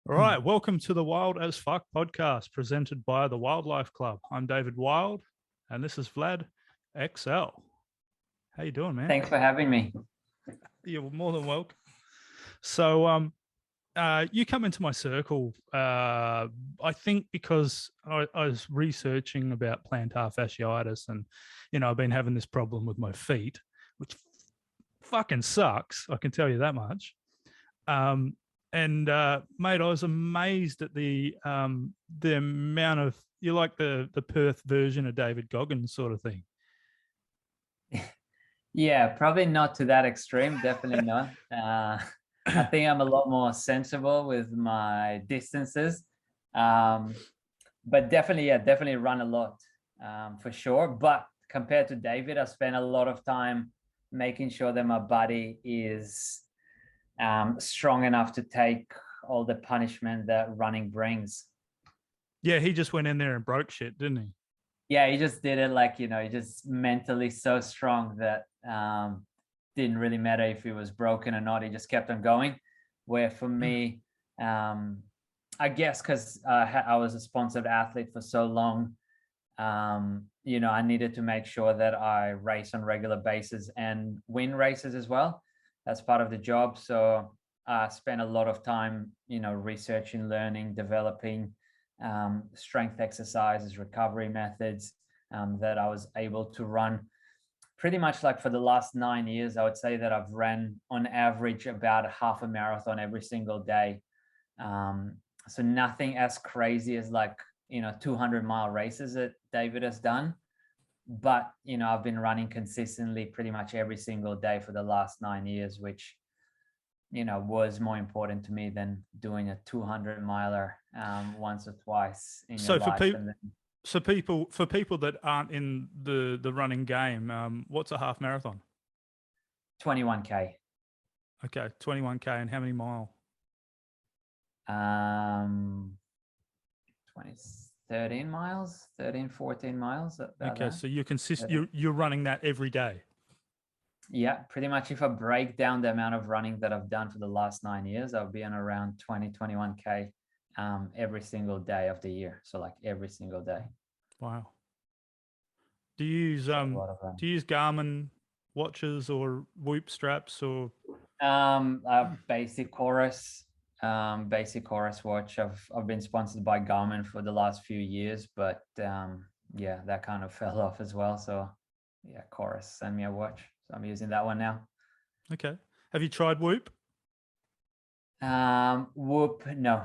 All right, welcome to the Wild as Fuck podcast presented by the Wildlife Club. I'm David Wild, and this is Vlad Ixel. How you doing, man? Thanks for having me. You're more than welcome. So, you come into my circle, I think because I was researching about plantar fasciitis, and I've been having this problem with my feet, which fucking sucks. I can tell you that much. And mate, I was amazed at the amount of, you're like the Perth version of David Goggins sort of thing. Yeah, probably not to that extreme. Definitely not. I think I'm a lot more sensible with my distances. But definitely run a lot for sure. But compared to David, I spent a lot of time making sure that my body is strong enough to take all the punishment that running brings. Yeah, he just went in there and broke shit, didn't he? Yeah, he just did it like, he just mentally so strong that didn't really matter if he was broken or not. He just kept on going. Where for me, I guess because I was a sponsored athlete for so long, I needed to make sure that I race on regular basis and win races as well. That's part of the job. So I spent a lot of time, researching, learning, developing strength exercises, recovery methods that I was able to run pretty much like for the last 9 years. I would say that I've ran on average about a half a marathon every single day. So nothing as crazy as 200-mile races that David has done. But, I've been running consistently pretty much every single day for the last 9 years, which, was more important to me than doing a 200-miler once or twice in your life. So for people that aren't in the running game, what's a half marathon? 21K. Okay, 21K, and how many mile? 13 miles, 13, 14 miles. Okay, that. so you're running that every day. Yeah, pretty much. If I break down the amount of running that I've done for the last 9 years, I'll be on around 20, 21K every single day of the year. So like every single day. Wow. Do you use Garmin watches or Whoop straps or? Basic Chorus watch. I've been sponsored by Garmin for the last few years, but yeah, that kind of fell off as well. So yeah, Chorus sent me a watch, so I'm using that one now. Okay. Have you tried Whoop? Whoop, no.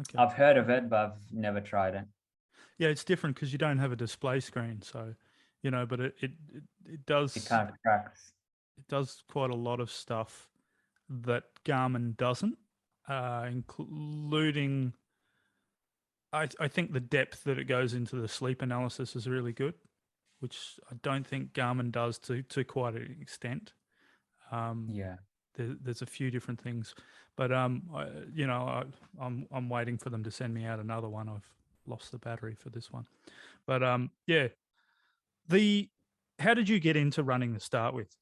Okay. I've heard of it, but I've never tried it. Yeah, it's different because you don't have a display screen, so but it does. It kind of tracks. It does quite a lot of stuff that Garmin doesn't, including. I think the depth that it goes into the sleep analysis is really good, which I don't think Garmin does to quite an extent. Yeah, there's a few different things, but I'm waiting for them to send me out another one. I've lost the battery for this one, but yeah. How did you get into running to start with?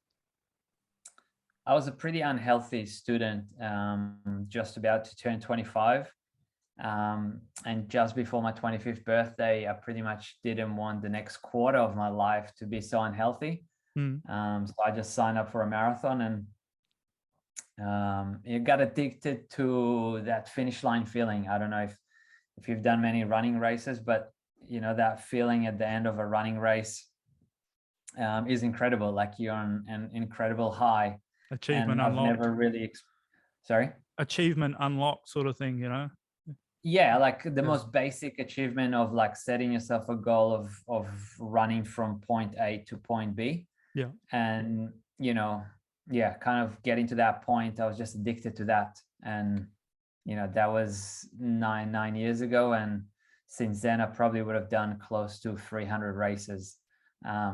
I was a pretty unhealthy student, just about to turn 25. And just before my 25th birthday, I pretty much didn't want the next quarter of my life to be so unhealthy. So I just signed up for a marathon, and you got addicted to that finish line feeling. I don't know if you've done many running races, but that feeling at the end of a running race is incredible. Like you're on an incredible high. Achievement and unlocked. I've never really sorry? Achievement unlocked sort of thing, Yeah, like the most basic achievement of like setting yourself a goal of running from point A to point B. Yeah. And kind of getting to that point, I was just addicted to that. And that was nine years ago, and since then I probably would have done close to 300 races,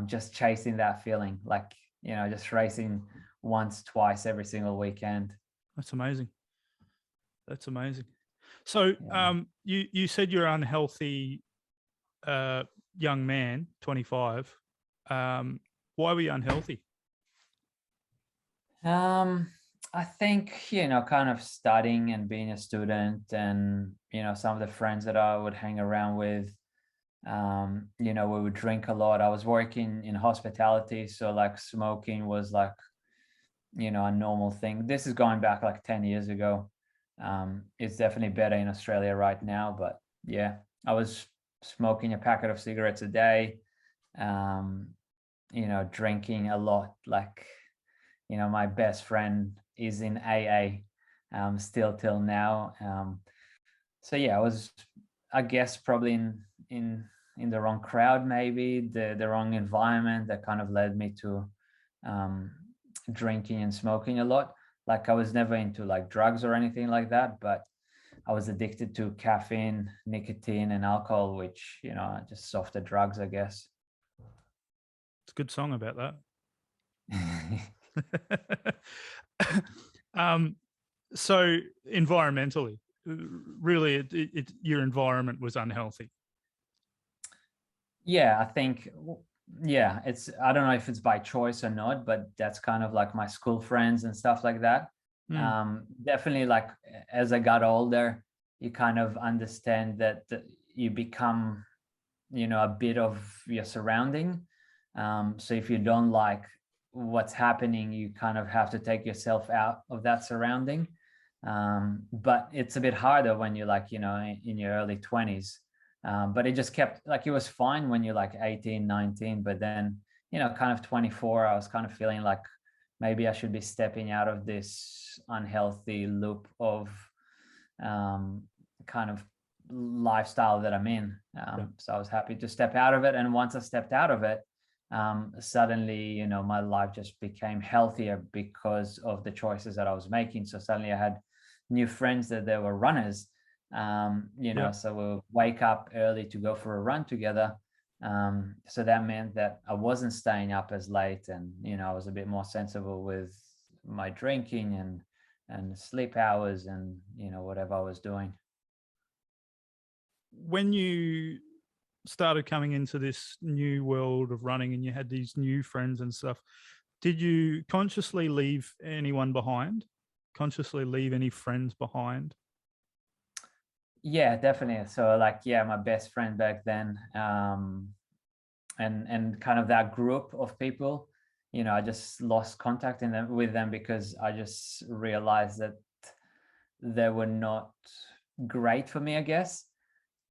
just chasing that feeling, like just racing once, twice every single weekend. That's amazing. So you said you're an unhealthy young man, 25. Why were you unhealthy? I think, kind of studying and being a student, and, some of the friends that I would hang around with, we would drink a lot. I was working in hospitality, so like smoking was like, a normal thing. This is going back like 10 years ago. It's definitely better in Australia right now, but yeah, I was smoking a packet of cigarettes a day, um, drinking a lot. Like, my best friend is in AA, still till now. So yeah, I was, I guess, probably in the wrong crowd, maybe the wrong environment that kind of led me to um, drinking and smoking a lot. Like, I was never into like drugs or anything like that, but I was addicted to caffeine, nicotine, and alcohol, which, just softer drugs, I guess. It's a good song about that. um, so environmentally, really, your environment was unhealthy. Yeah, I think, yeah, I don't know if it's by choice or not, but that's kind of like my school friends and stuff like that. Definitely, like, as I got older, you kind of understand that you become, a bit of your surrounding. So if you don't like what's happening, you kind of have to take yourself out of that surrounding. But it's a bit harder when you're like, in your early 20s. But it just kept, like, it was fine when you're like 18, 19, but then, kind of 24, I was kind of feeling like maybe I should be stepping out of this unhealthy loop of kind of lifestyle that I'm in. So I was happy to step out of it. And once I stepped out of it, suddenly, my life just became healthier because of the choices that I was making. So suddenly I had new friends that they were runners, so we'll wake up early to go for a run together. So that meant that I wasn't staying up as late, and, I was a bit more sensible with my drinking and sleep hours and, whatever I was doing. When you started coming into this new world of running and you had these new friends and stuff, did you consciously leave anyone behind? Consciously leave any friends behind? Yeah, definitely. So like, yeah, my best friend back then, and kind of that group of people, I just lost contact with them because I just realized that they were not great for me, I guess.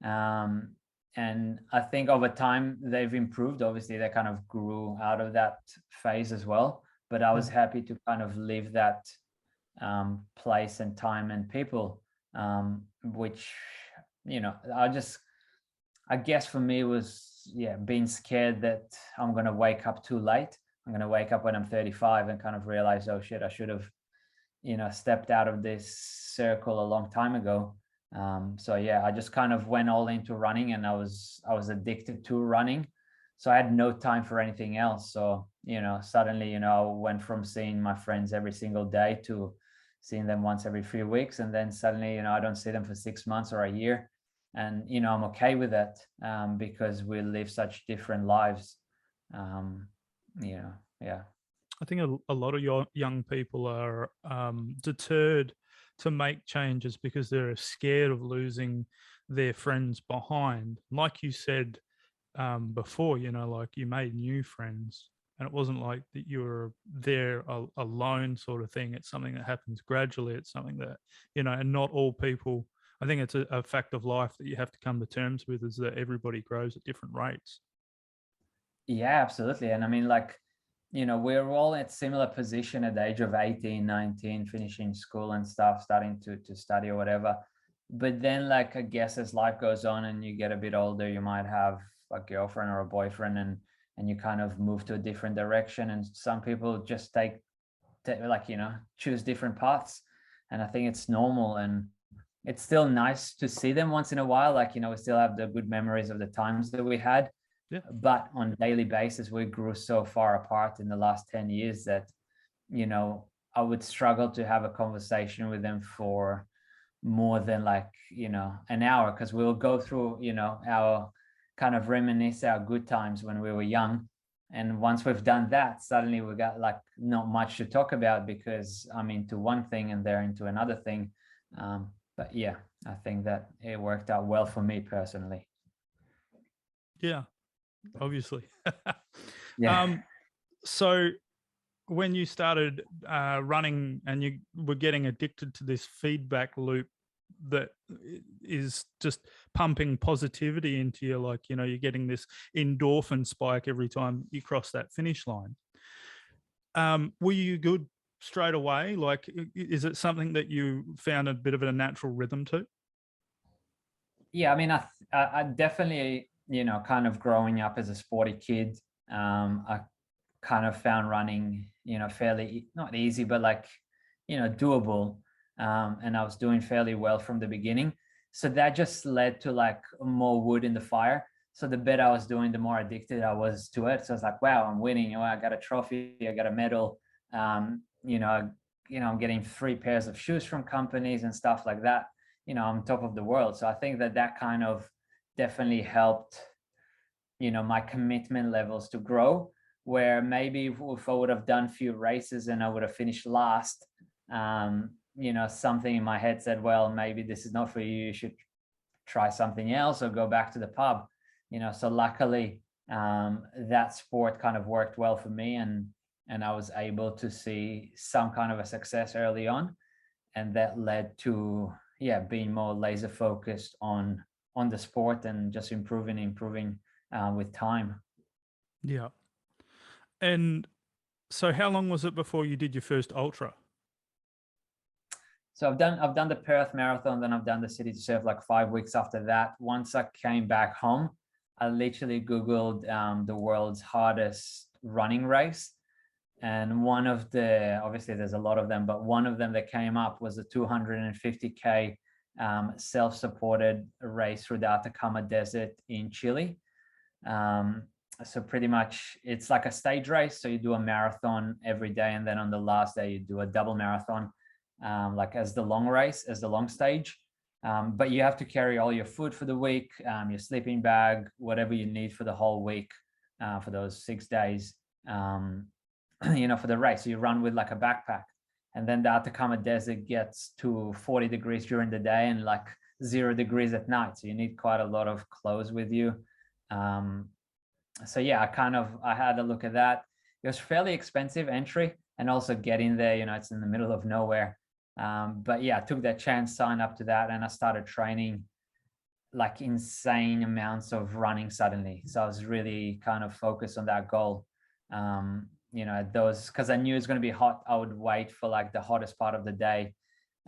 And I think over time they've improved. Obviously, they kind of grew out of that phase as well. But I was happy to kind of leave that place and time and people, which, I guess for me was, yeah, being scared that I'm going to wake up too late. I'm going to wake up when I'm 35 and kind of realize, oh shit, I should have, stepped out of this circle a long time ago. So yeah, I just kind of went all into running, and I was addicted to running. So I had no time for anything else. So, suddenly, I went from seeing my friends every single day to seeing them once every 3 weeks. And then suddenly, I don't see them for 6 months or a year. And, I'm okay with that, because we live such different lives. Yeah. I think a lot of your young people are deterred to make changes because they're scared of losing their friends behind. Like you said before, like you made new friends, and it wasn't like that you were there alone, sort of thing. It's something that happens gradually. It's something that, and not all people. I think it's a fact of life that you have to come to terms with, is that everybody grows at different rates. Yeah, absolutely. And I mean, like, we're all at similar position at the age of 18, 19, finishing school and stuff, starting to study or whatever. But then, like, I guess as life goes on and you get a bit older, you might have a girlfriend or a boyfriend, and you kind of move to a different direction. And some people just like, choose different paths. And I think it's normal, and it's still nice to see them once in a while. Like, we still have the good memories of the times that we had. Yeah. But on a daily basis, we grew so far apart in the last 10 years that, I would struggle to have a conversation with them for more than like, an hour, because we'll go through, our kind of reminisce our good times when we were young. And once we've done that, suddenly we got like not much to talk about because I'm into one thing and they're into another thing. But yeah, I think that it worked out well for me personally. Yeah, obviously. Yeah. So when you started running and you were getting addicted to this feedback loop that is just pumping positivity into you, like, you know, you're getting this endorphin spike every time you cross that finish line. Were you good straight away? Like, is it something that you found a bit of a natural rhythm to? Yeah, I mean, I definitely, you know, kind of growing up as a sporty kid, I kind of found running, you know, fairly not easy, but like, you know, doable. And I was doing fairly well from the beginning. So that just led to like more wood in the fire. So the better I was doing, the more addicted I was to it. So it's like, wow, I'm winning. You know, I got a trophy, I got a medal. You know, I'm getting 3 pairs of shoes from companies and stuff like that. You know, I'm top of the world. So I think that that kind of definitely helped, you know, my commitment levels to grow, where maybe if I would have done few races and I would have finished last, you know, something in my head said, well, maybe this is not for you, you should try something else or go back to the pub, you know. So luckily, that sport kind of worked well for me, and I was able to see some kind of a success early on, and that led to, yeah, being more laser focused on the sport and just improving with time. Yeah. And so how long was it before you did your first ultra? So I've done the Perth Marathon, then I've done the City to Surf like 5 weeks after that. Once I came back home, I literally Googled the world's hardest running race. And one of the, obviously there's a lot of them, but one of them that came up was a 250K self-supported race through the Atacama Desert in Chile. So pretty much it's like a stage race. So you do a marathon every day, and then on the last day you do a double marathon, like as the long race, as the long stage. But you have to carry all your food for the week, your sleeping bag, whatever you need for the whole week, for those 6 days, you know, for the race. So you run with like a backpack. And then the Atacama Desert gets to 40 degrees during the day and like 0 degrees at night. So you need quite a lot of clothes with you. So yeah, I had a look at that. It was fairly expensive entry, and also getting there, you know, it's in the middle of nowhere. But yeah, I took that chance, signed up to that, and I started training like insane amounts of running suddenly. So I was really kind of focused on that goal. You know, those, because I knew it's going to be hot, I would wait for like the hottest part of the day.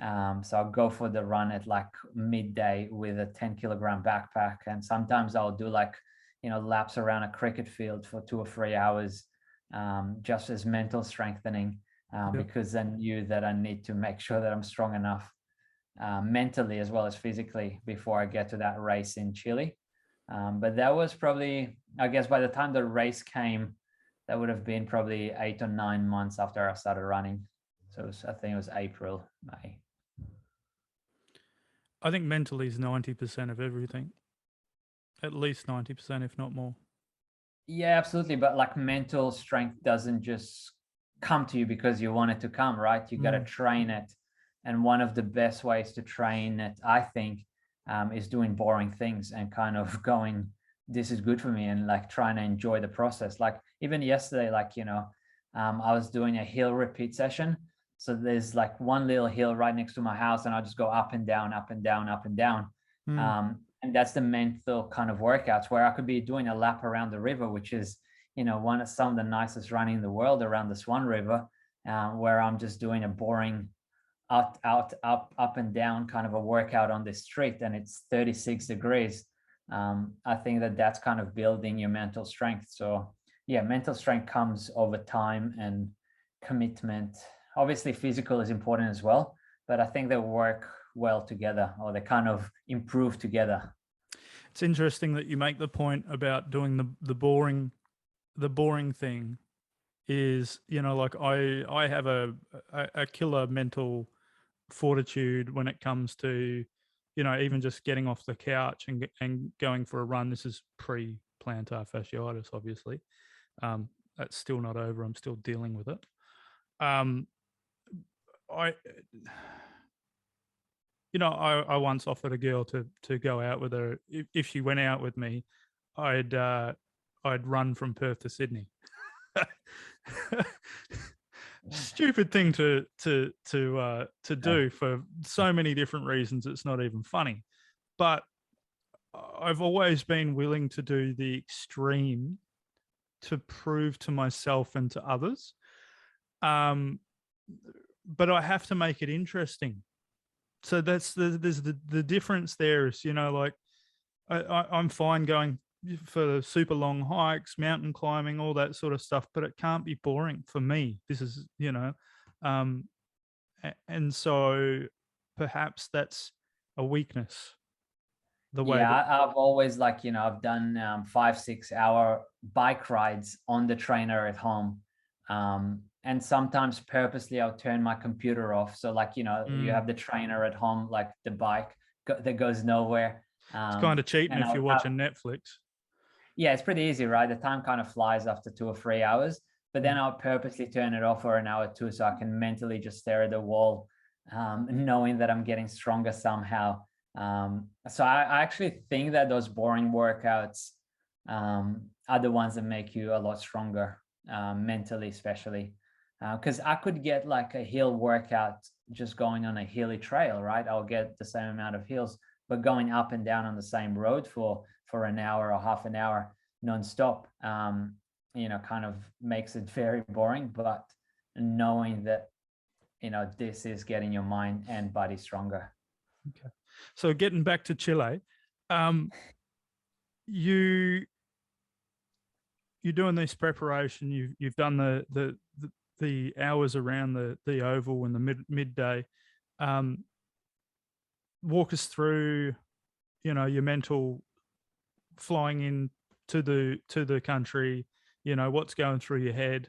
So I'll go for the run at like midday with a 10-kilogram backpack, and sometimes I'll do like, you know, laps around a cricket field for 2 or 3 hours, just as mental strengthening, because I knew that I need to make sure that I'm strong enough, mentally as well as physically, before I get to that race in Chile. But that was probably, I guess, by the time the race came, that would have been probably 8 or 9 months after I started running. So I think it was April, May. I think mentally is 90% of everything, at least 90%, if not more. Yeah, absolutely. But like mental strength doesn't just come to you because you want it to come, right? You got to train it. And one of the best ways to train it, I think, is doing boring things and kind of going, this is good for me, and like trying to enjoy the process. Like even yesterday, like, you know, I was doing a hill repeat session. So there's like one little hill right next to my house, and I just go up and down, up and down, up and down. And that's the mental kind of workouts, where I could be doing a lap around the river, which is, you know, one of some of the nicest running in the world around the Swan River, where I'm just doing a boring up and down kind of a workout on the street, and it's 36 degrees. I think that that's kind of building your mental strength. So yeah, mental strength comes over time and commitment. Obviously physical is important as well, but I think they work well together, or they kind of improve together. It's interesting that you make the point about doing the boring thing. Is, you know, like I have a killer mental fortitude when it comes to, you know, even just getting off the couch and going for a run. This is pre plantar fasciitis, obviously. That's still not over. I'm still dealing with it. I I once offered a girl to go out with her. If she went out with me, I'd run from Perth to Sydney. Stupid thing to do for so many different reasons. It's not even funny, but I've always been willing to do the extreme to prove to myself and to others. But I have to make it interesting. So there's the difference there is, like I'm fine going for super long hikes, mountain climbing, all that sort of stuff, but it can't be boring for me. This is, and so perhaps that's a weakness. The way Yeah, I've always I've done 5-6 hour bike rides on the trainer at home. And sometimes purposely I'll turn my computer off. So you have the trainer at home, like the bike that goes nowhere. It's kind of cheating if you're watching Netflix. Yeah, it's pretty easy, right? The time kind of flies after 2 or 3 hours, but then I'll purposely turn it off for an hour or two so I can mentally just stare at the wall, knowing that I'm getting stronger somehow. So I actually think that those boring workouts are the ones that make you a lot stronger, mentally, especially. Because I could get like a hill workout just going on a hilly trail, right? I'll get the same amount of hills, but going up and down on the same road for an hour or half an hour nonstop, kind of makes it very boring. But knowing that, this is getting your mind and body stronger. Okay. So getting back to Chile, you're doing this preparation. You've done the hours around the oval and the midday. Walk us through, your mental flying in to the country. What's going through your head.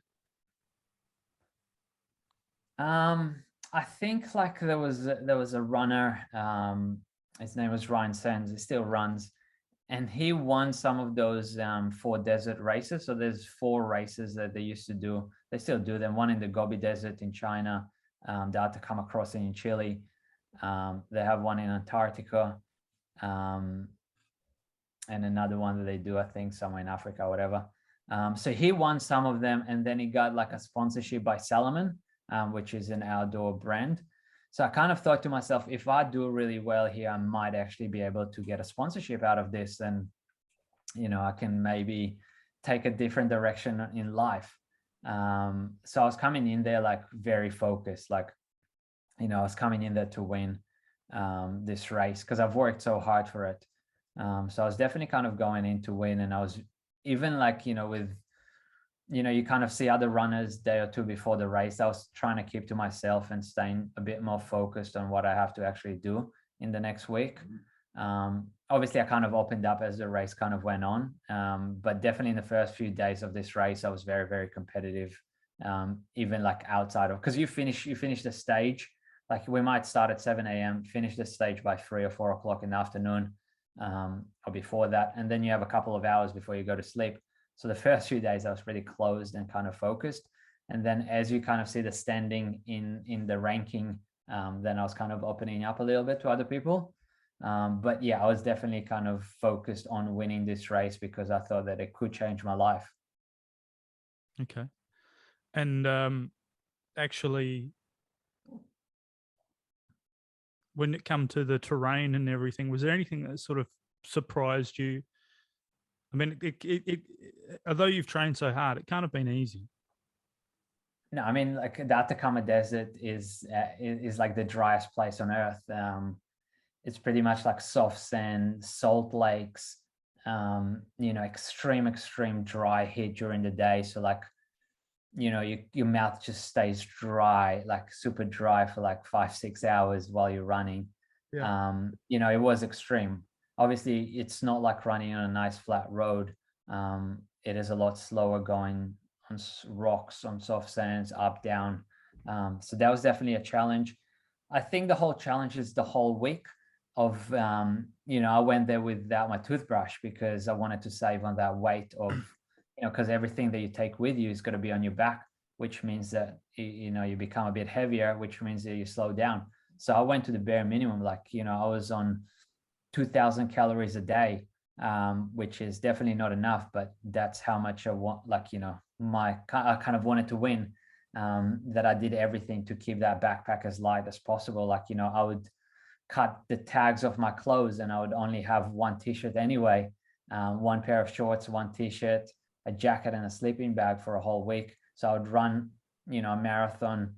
I think there was a runner. His name was Ryan Sands. He still runs, and he won some of those 4 desert races. So there's 4 races that they used to do. They still do them. One in the Gobi Desert in China, the Atacama Crossing in Chile. They have one in Antarctica, and another one that they do, I think, somewhere in Africa, or whatever. So he won some of them, and then he got like a sponsorship by Salomon, which is an outdoor brand. So I kind of thought to myself, if I do really well here, I might actually be able to get a sponsorship out of this, and I can maybe take a different direction in life. So I was coming in there like very focused, I was coming in there to win this race because I've worked so hard for it. So I was definitely kind of going in to win, and I was even with you kind of see other runners day or two before the race. I was trying to keep to myself and staying a bit more focused on what I have to actually do in the next week. Obviously, I kind of opened up as the race kind of went on, but definitely in the first few days of this race, I was very, very competitive. Even outside of, because you finish the stage, we might start at 7 a.m., finish the stage by 3 or 4 o'clock in the afternoon, or before that, and then you have a couple of hours before you go to sleep. So the first few days I was really closed and kind of focused. And then as you kind of see the standing in the ranking, then I was kind of opening up a little bit to other people. But yeah, I was definitely kind of focused on winning this race because I thought that it could change my life. Okay. And actually, when it come to the terrain and everything, was there anything that sort of surprised you? I mean, although you've trained so hard, it can't have been easy. No, I mean, the Atacama Desert is like the driest place on earth. It's pretty much like soft sand, salt lakes, extreme dry heat during the day. So your mouth just stays dry, super dry for 5-6 hours while you're running. Yeah. It was extreme. Obviously, it's not like running on a nice flat road. It is a lot slower going on rocks, on soft sands, up, down. So that was definitely a challenge. I think the whole challenge is the whole week of, I went there without my toothbrush because I wanted to save on that weight of because everything that you take with you is going to be on your back, which means that you become a bit heavier, which means that you slow down. So I went to the bare minimum. Like, I was on 2,000 calories a day, which is definitely not enough, but that's how much I want. Like, I kind of wanted to win. That I did everything to keep that backpack as light as possible. Like, I would cut the tags off my clothes, and I would only have one t-shirt anyway, one pair of shorts, one t-shirt, a jacket, and a sleeping bag for a whole week. So I would run, a marathon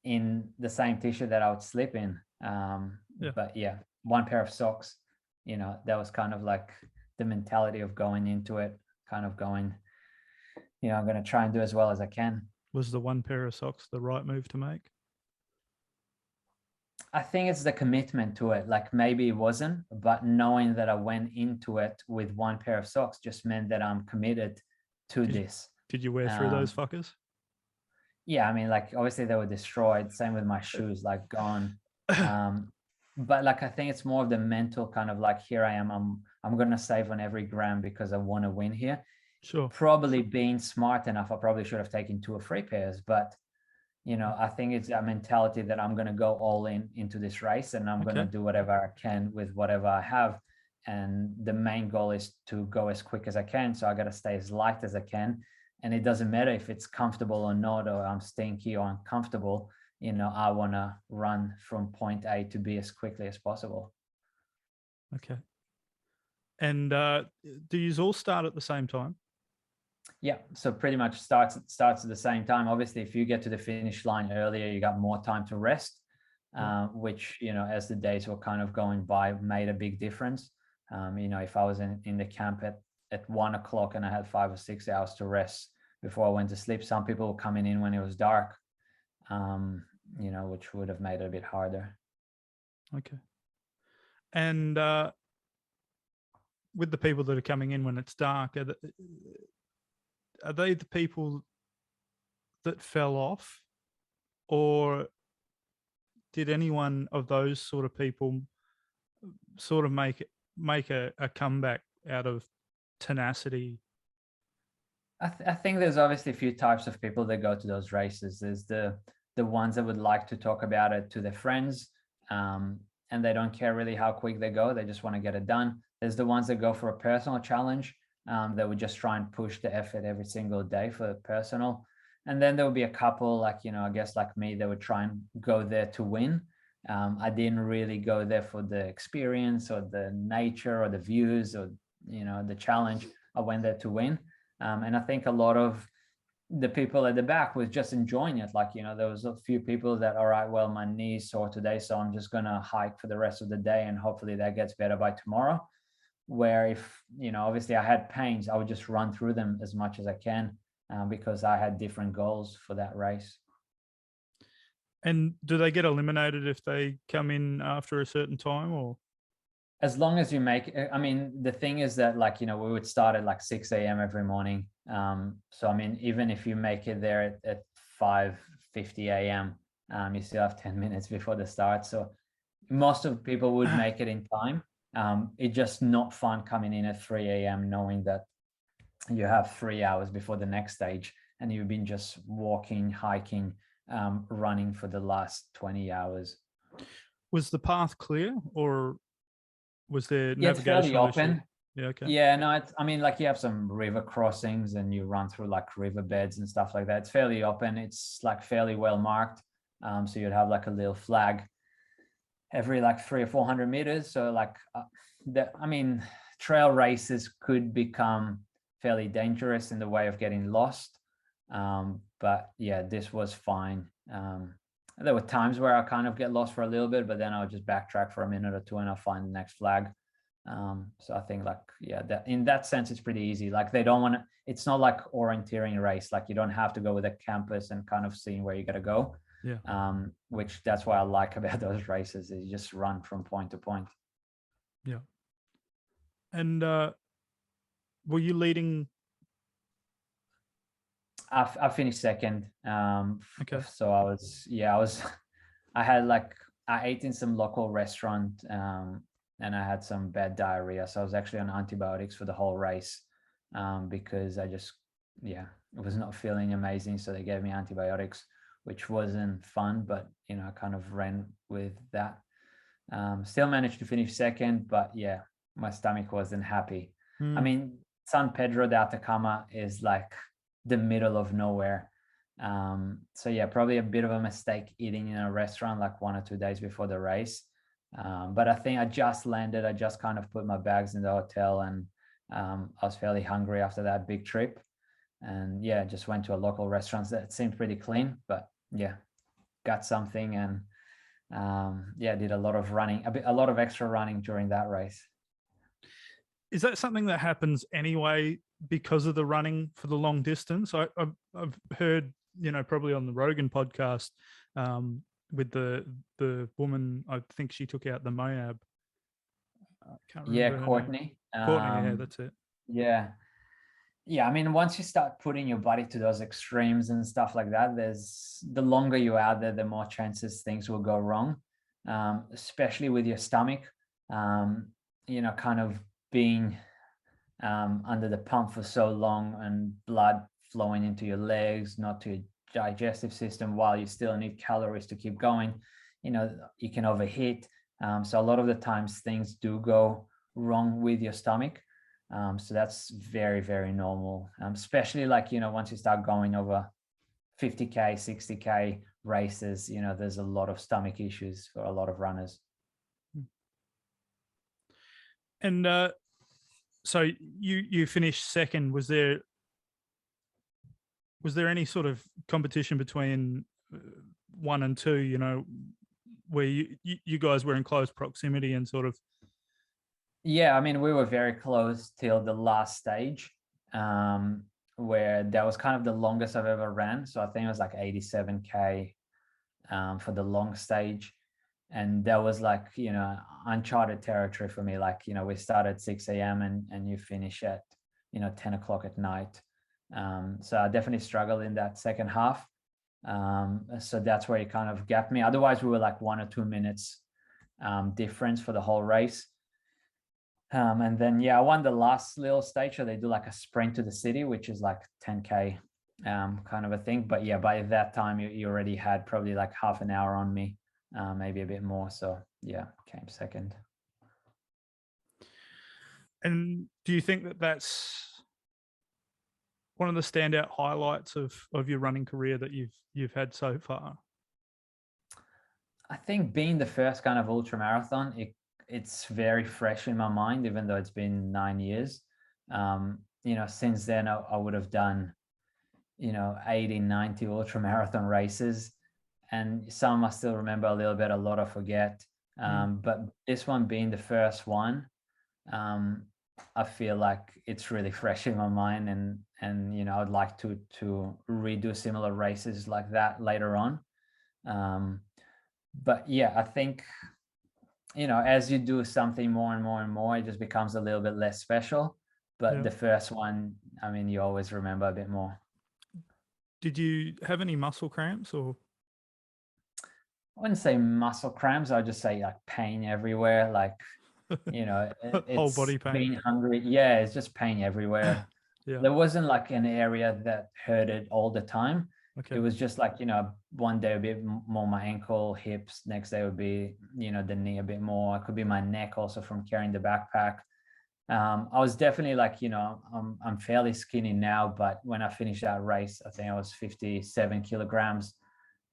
in the same t-shirt that I would sleep in. But yeah, one pair of socks, that was kind of like the mentality of going into it, kind of going, I'm going to try and do as well as I can. Was the one pair of socks the right move to make? I think it's the commitment to it. Like, maybe it wasn't, but knowing that I went into it with one pair of socks just meant that I'm committed to this. Did you wear through those fuckers? Yeah, I mean, like, obviously they were destroyed. Same with my shoes, like, gone. But like, I think it's more of the mental kind of like, here I am. I'm gonna save on every gram because I want to win here. Sure. Probably being smart enough, I probably should have taken 2 or 3 pairs, but I think it's a mentality that I'm going to go all into this race, and I'm going to do whatever I can with whatever I have. And the main goal is to go as quick as I can. So I got to stay as light as I can. And it doesn't matter if it's comfortable or not, or I'm stinky or uncomfortable. I want to run from point A to B as quickly as possible. Okay. And do you all start at the same time? Yeah, so pretty much starts at the same time. Obviously, if you get to the finish line earlier, you got more time to rest, which, as the days were kind of going by, made a big difference. If I was in the camp at 1 o'clock and I had 5 or 6 hours to rest before I went to sleep, some people were coming in when it was dark, which would have made it a bit harder. Okay. And with the people that are coming in when it's dark, are they the people that fell off, or did anyone of those sort of people sort of make a comeback out of tenacity? I think there's obviously a few types of people that go to those races. There's the ones that would like to talk about it to their friends, and they don't care really how quick they go. They just want to get it done. There's the ones that go for a personal challenge. That would just try and push the effort every single day for the personal. And then there would be a couple, like, I guess like me, that would try and go there to win. I didn't really go there for the experience or the nature or the views or, the challenge. I went there to win. And I think a lot of the people at the back was just enjoying it. Like, there was a few people that, all right, well, my knee's sore today, so I'm just going to hike for the rest of the day, and hopefully that gets better by tomorrow. Where if, obviously I had pains, I would just run through them as much as I can, because I had different goals for that race. And do they get eliminated if they come in after a certain time, or? As long as you make, I mean, the thing is that, like, we would start at like 6 a.m. every morning. So, I mean, even if you make it there at 5:50 a.m., you still have 10 minutes before the start. So most of people would make it in time. It's just not fun coming in at 3 a.m. knowing that you have 3 hours before the next stage, and you've been just walking, hiking, running for the last 20 hours. Was the path clear, or was there navigation? It's fairly open. Issue? Yeah, okay. Yeah, no, I mean, like, you have some river crossings and you run through like riverbeds and stuff like that. It's fairly open. It's like fairly well marked. So you'd have like a little flag every like 300 or 400 meters. So like, I mean, trail races could become fairly dangerous in the way of getting lost. But yeah, this was fine. There were times where I kind of get lost for a little bit, but then I would just backtrack for a minute or two and I'll find the next flag. So I think, like, yeah, that in that sense, it's pretty easy. Like, they don't want to, it's not like orienteering race. Like, you don't have to go with a compass and kind of seeing where you got to go. Yeah. Which that's what I like about those races, is you just run from point to point. Yeah. And were you leading? I finished second. Okay. So I had like, I ate in some local restaurant, and I had some bad diarrhea. So I was actually on antibiotics for the whole race, because I just yeah, it was not feeling amazing. So they gave me antibiotics, which wasn't fun, but you know, I kind of ran with that. Still managed to finish second, but yeah, my stomach wasn't happy. I Mm. mean, San Pedro de Atacama is like the middle of nowhere. So yeah, probably a bit of a mistake eating in a restaurant like 1 or 2 days before the race. But I think I just landed. I just kind of put my bags in the hotel, and I was fairly hungry after that big trip. And yeah, just went to a local restaurant that seemed pretty clean, but yeah, got something, and yeah, did a lot of running, a lot of extra running during that race. Is that something that happens anyway because of the running for the long distance? I've heard, you know, probably on the Rogan podcast, with the woman, I think she took out the Moab. I can't Yeah, remember her name. Courtney. Courtney, yeah, that's it. Yeah. Yeah, I mean, once you start putting your body to those extremes and stuff like that, there's the longer you're out there, the more chances things will go wrong, especially with your stomach. You know, kind of being under the pump for so long and blood flowing into your legs, not to your digestive system, while you still need calories to keep going. You know, you can overheat. So a lot of the times things do go wrong with your stomach. So that's very, very normal, especially like, you know, once you start going over 50K, 60K races, you know, there's a lot of stomach issues for a lot of runners. And so you finished second. Was there any sort of competition between 1 and 2? You know, where you guys were in close proximity and sort of. Yeah, I mean, we were very close till the last stage, where that was kind of the longest I've ever ran. So I think it was like 87K for the long stage. And that was like, you know, uncharted territory for me. Like, you know, we start at 6 a.m. and you finish at, you know, 10 o'clock at night. So I definitely struggled in that second half. So that's where it kind of gapped me. Otherwise, we were like 1 or 2 minutes difference for the whole race. And then, yeah, I won the last little stage. So they do like a sprint to the city, which is like 10K kind of a thing. But yeah, by that time, you already had probably like half an hour on me, maybe a bit more. So yeah, came second. And do you think that that's one of the standout highlights of your running career that you've had so far? I think being the first kind of ultra marathon, it's very fresh in my mind, even though it's been 9 years. You know, since then I would have done, you know, 80, 90 ultra marathon races, and some I still remember a little bit, a lot I forget. But this one being the first one, I feel like it's really fresh in my mind, and you know, I'd like to redo similar races like that later on. But yeah, I think, you know, as you do something more and more and more, it just becomes a little bit less special. But Yeah. the first one, I mean, you always remember a bit more. Did you have any muscle cramps or? I wouldn't say muscle cramps. I'd just say like pain everywhere. Like, you know, Whole it's body pain? being hungry. Yeah, it's just pain everywhere. Yeah. There wasn't like an area that hurted all the time. It Okay. was just like, you know, one day would be more my ankle, hips. Next day would be, you know, the knee a bit more. It could be my neck also from carrying the backpack. I was definitely like, you know, I'm fairly skinny now, but when I finished that race, I think I was 57 kilograms.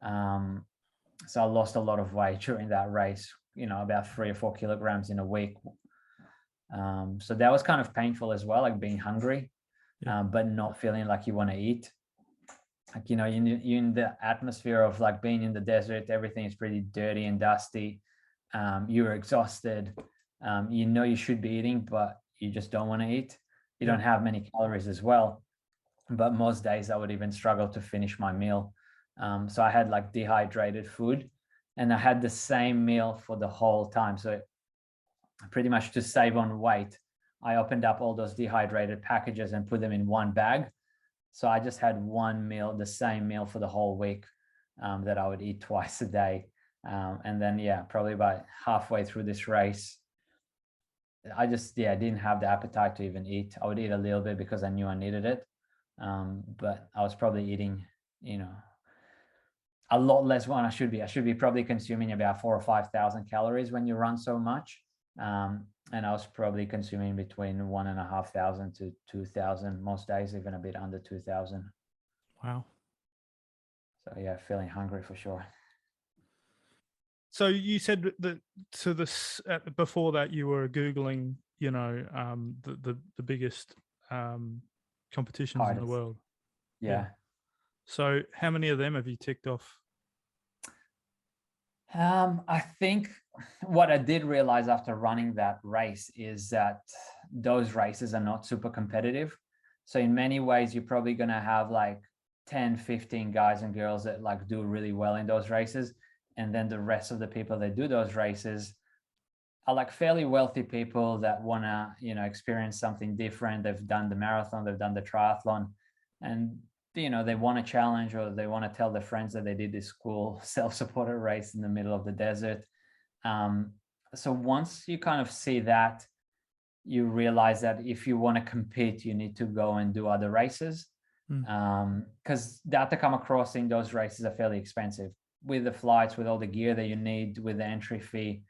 So I lost a lot of weight during that race, you know, about 3 or 4 kilograms in a week. So that was kind of painful as well, like being hungry, but not feeling like you want to eat. Like, you know, you're in the atmosphere of like being in the desert. Everything is pretty dirty and dusty. You're exhausted. You know you should be eating, but you just don't want to eat. You don't have many calories as well. But most days I would even struggle to finish my meal. So I had like dehydrated food, and I had the same meal for the whole time. So pretty much to save on weight, I opened up all those dehydrated packages and put them in one bag. So I just had one meal, the same meal for the whole week, that I would eat twice a day. And then, yeah, probably about halfway through this race, I just, didn't have the appetite to even eat. I would eat a little bit because I knew I needed it. But I was probably eating, a lot less than I should be. I should be probably consuming about 4,000 or 5,000 calories when you run so much. And I was probably consuming between 1,500 to 2,000 most days, even a bit under 2,000. Wow. So yeah, feeling hungry for sure. So you said that to this before that you were Googling, the biggest competitions in the Hardest. world. Yeah. So how many of them have you ticked off? I think what I did realize after running that race is that those races are not super competitive. So in many ways, you're probably going to have like 10, 15 guys and girls that like do really well in those races. And then the rest of the people that do those races are like fairly wealthy people that want to, experience something different. They've done the marathon, they've done the triathlon, and they want a challenge, or they want to tell their friends that they did this cool self-supported race in the middle of the desert. So once you kind of see that, you realize that if you want to compete, you need to go and do other races, because that to come across in those races are fairly expensive, with the flights, with all the gear that you need, with the entry fee.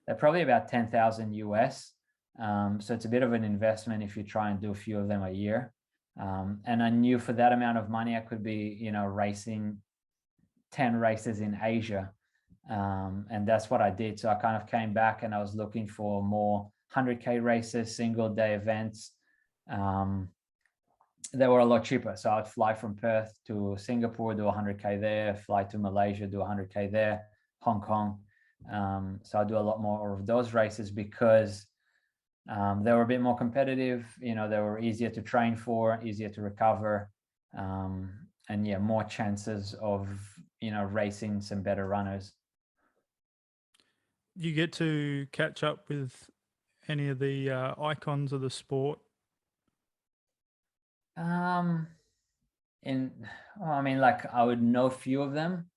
They're probably about 10,000 US. So it's a bit of an investment if you try and do a few of them a year. And I knew for that amount of money, I could be, racing 10 races in Asia. And that's what I did. So I kind of came back and I was looking for more 100K races, single day events. They were a lot cheaper. So I'd fly from Perth to Singapore, do 100K there, fly to Malaysia, do 100K there, Hong Kong. So I do a lot more of those races because they were a bit more competitive. They were easier to train for, easier to recover, and yeah, more chances of racing some better runners. You get to catch up with any of the icons of the sport? I mean, like I would know a few of them.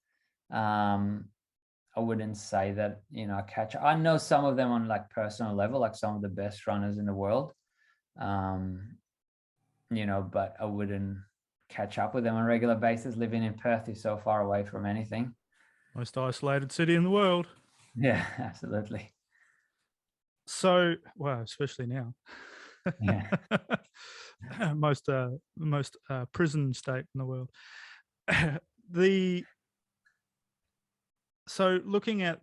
I wouldn't say that, I know some of them on like personal level, like some of the best runners in the world. But I wouldn't catch up with them on a regular basis. Living in Perth is so far away from anything. Most isolated city in the world. Yeah, absolutely. So, well, especially now. Yeah. most prison state in the world. So looking at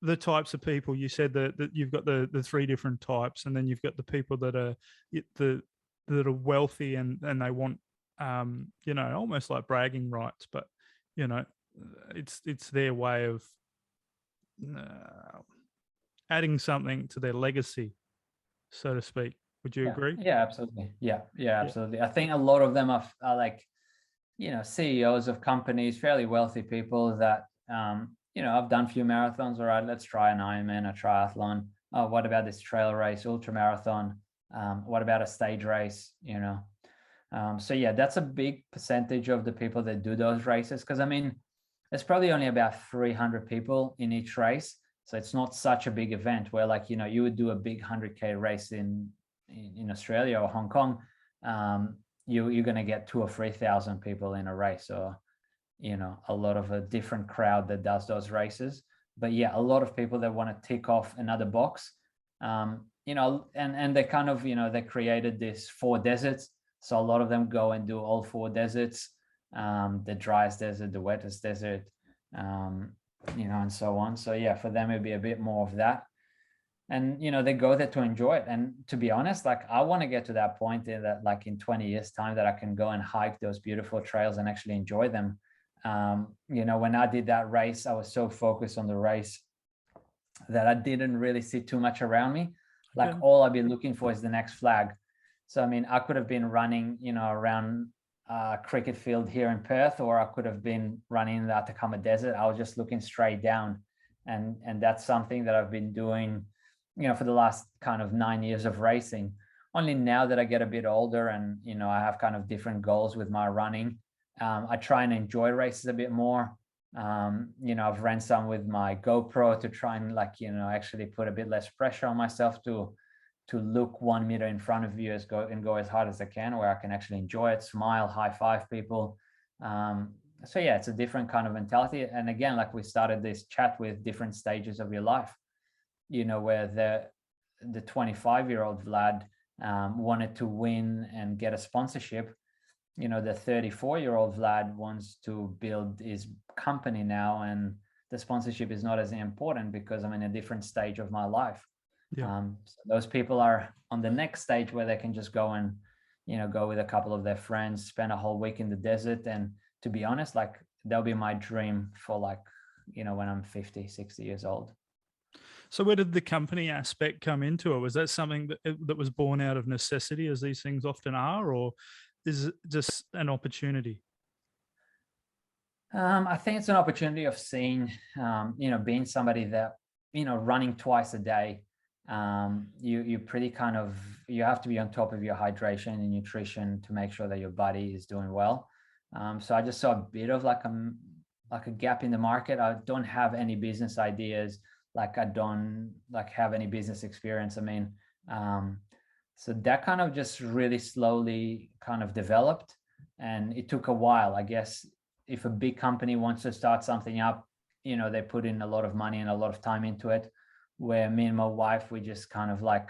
the types of people, you said that you've got the three different types, and then you've got the people that are that are wealthy and they want almost like bragging rights, but it's their way of adding something to their legacy, so to speak. Would you agree? Yeah, absolutely. Yeah, absolutely. I think a lot of them are like, CEOs of companies, fairly wealthy people that, I've done a few marathons. All right, let's try an Ironman, a triathlon. Oh, what about this trail race, ultra marathon? What about a stage race? So yeah, that's a big percentage of the people that do those races. Because I mean, there's probably only about 300 people in each race. So it's not such a big event where like, you would do a big 100K race in Australia or Hong Kong. You're going to get 2,000 or 3,000 people in a race, or, a lot of a different crowd that does those races. But yeah, a lot of people that want to tick off another box, and they kind of, they created this 4 deserts. So a lot of them go and do all 4 deserts, the driest desert, the wettest desert, and so on. So yeah, for them, it'd be a bit more of that. And, they go there to enjoy it. And to be honest, like I want to get to that point that like in 20 years time that I can go and hike those beautiful trails and actually enjoy them. When I did that race, I was so focused on the race that I didn't really see too much around me. Like all I'd be looking for is the next flag. So, I mean, I could have been running, around a cricket field here in Perth, or I could have been running in the Atacama Desert. I was just looking straight down. And that's something that I've been doing, for the last kind of 9 years of racing. Only now that I get a bit older and, I have kind of different goals with my running, I try and enjoy races a bit more. I've ran some with my GoPro to try and like, actually put a bit less pressure on myself to to look 1 meter in front of you and go as hard as I can, where I can actually enjoy it, smile, high five people. So yeah, it's a different kind of mentality. And again, like we started this chat with different stages of your life, where the 25-year-old Vlad wanted to win and get a sponsorship. The 34-year-old Vlad wants to build his company now, and the sponsorship is not as important because I'm in a different stage of my life. Yeah. So those people are on the next stage where they can just go and, go with a couple of their friends, spend a whole week in the desert. And to be honest, like that'll be my dream for like, when I'm 50, 60 years old. So where did the company aspect come into it? Was that something that was born out of necessity, as these things often are, or is it just an opportunity? I think it's an opportunity of seeing, being somebody that, running twice a day, you pretty kind of, you have to be on top of your hydration and nutrition to make sure that your body is doing well. So I just saw a bit of like a gap in the market. I don't have any business ideas. Like I don't like have any business experience. I mean, so that kind of just really slowly kind of developed, and it took a while. I guess if a big company wants to start something up, they put in a lot of money and a lot of time into it, where me and my wife, we just kind of like,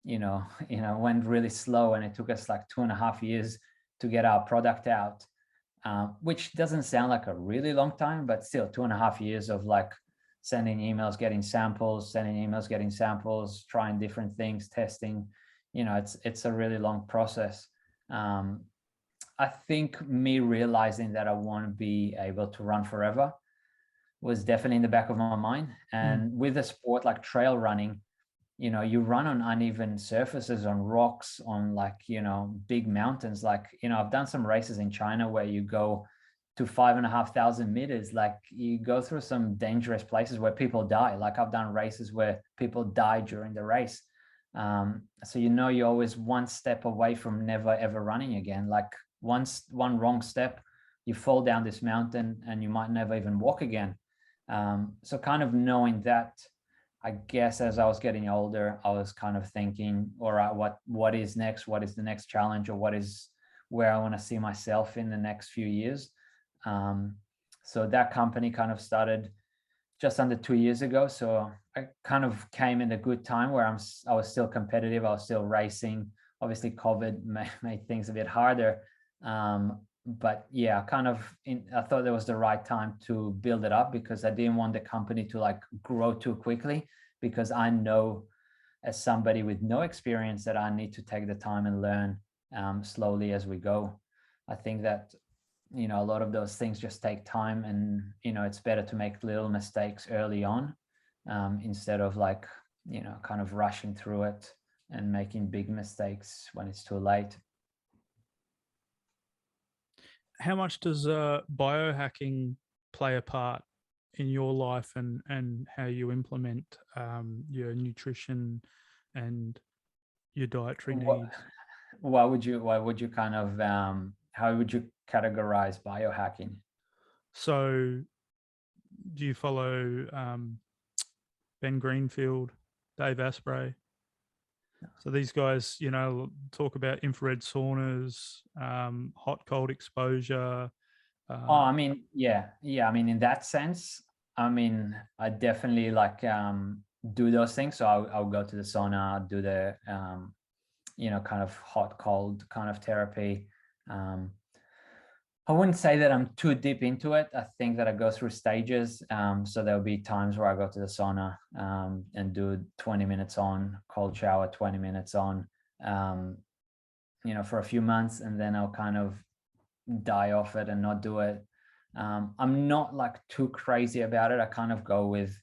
went really slow, and it took us like 2.5 years to get our product out, which doesn't sound like a really long time, but still 2.5 years of like sending emails, getting samples, trying different things, testing. It's a really long process. I think me realizing that I want to be able to run forever was definitely in the back of my mind. And with a sport like trail running, you run on uneven surfaces, on rocks, on like, big mountains. Like, I've done some races in China where you go to 5,500 meters. Like you go through some dangerous places where people die. Like I've done races where people die during the race. So, you're always one step away from never, ever running again. Like one wrong step, you fall down this mountain and you might never even walk again. So kind of knowing that, I guess as I was getting older, I was kind of thinking, all right, what is next? What is the next challenge, or what is where I want to see myself in the next few years? So that company kind of started just under 2 years ago. So I kind of came in a good time where I was still competitive. I was still racing. Obviously COVID made things a bit harder. But yeah, I thought that was the right time to build it up, because I didn't want the company to like grow too quickly, because I know as somebody with no experience that I need to take the time and learn slowly as we go. I think that, a lot of those things just take time, and, it's better to make little mistakes early on instead of like, kind of rushing through it and making big mistakes when it's too late. How much does biohacking play a part in your life, and how you implement your nutrition and your dietary needs? Why would you kind of how would you categorize biohacking? So do you follow Ben Greenfield, Dave Asprey? So these guys, talk about infrared saunas, hot cold exposure. I mean, yeah. I mean, in that sense, I mean, I definitely like do those things. So I'll go to the sauna, do the kind of hot cold kind of therapy. I wouldn't say that I'm too deep into it. I think that I go through stages. So there'll be times where I go to the sauna and do 20 minutes on, cold shower, 20 minutes on, for a few months, and then I'll kind of die off it and not do it. I'm not like too crazy about it. I kind of go with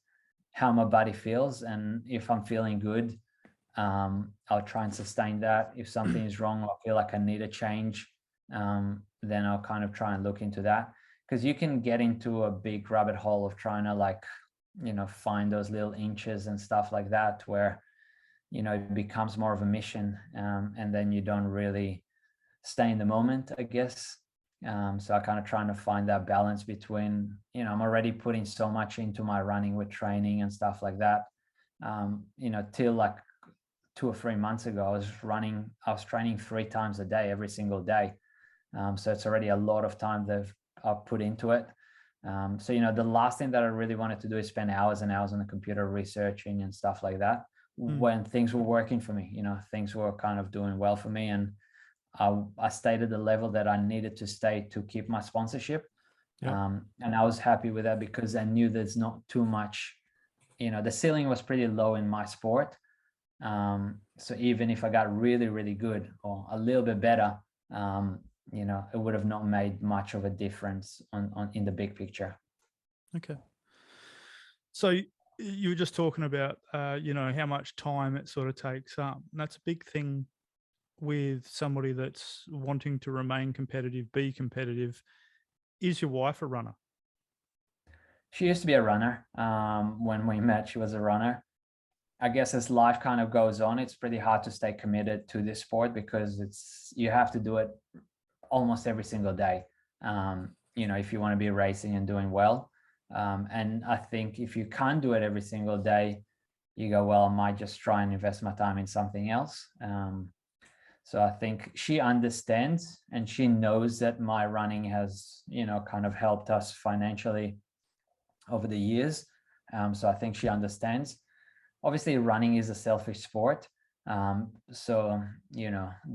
how my body feels, and if I'm feeling good, I'll try and sustain that. If something is wrong, I feel like I need a change, then I'll kind of try and look into that, because you can get into a big rabbit hole of trying to like, find those little inches and stuff like that, where, it becomes more of a mission, and then you don't really stay in the moment, I guess. So I kind of trying to find that balance between, I'm already putting so much into my running with training and stuff like that, till like 2 or 3 months ago, I was training 3 times a day, every single day. So it's already a lot of time that I've put into it. So, the last thing that I really wanted to do is spend hours and hours on the computer researching and stuff like that when things were working for me, things were kind of doing well for me. And I stayed at the level that I needed to stay to keep my sponsorship. Yep. And I was happy with that because I knew there's not too much, the ceiling was pretty low in my sport. So even if I got really, really good or a little bit better, it would have not made much of a difference in the big picture. Okay. So you were just talking about, how much time it sort of takes up. And that's a big thing with somebody that's wanting to remain competitive, be competitive. Is your wife a runner? She used to be a runner. When we met, she was a runner. I guess as life kind of goes on, it's pretty hard to stay committed to this sport because you have to do it almost every single day, if you want to be racing and doing well. And I think if you can't do it every single day, you go, well, I might just try and invest my time in something else. So I think she understands and she knows that my running has, kind of helped us financially over the years. So I think she understands. Obviously, running is a selfish sport. So,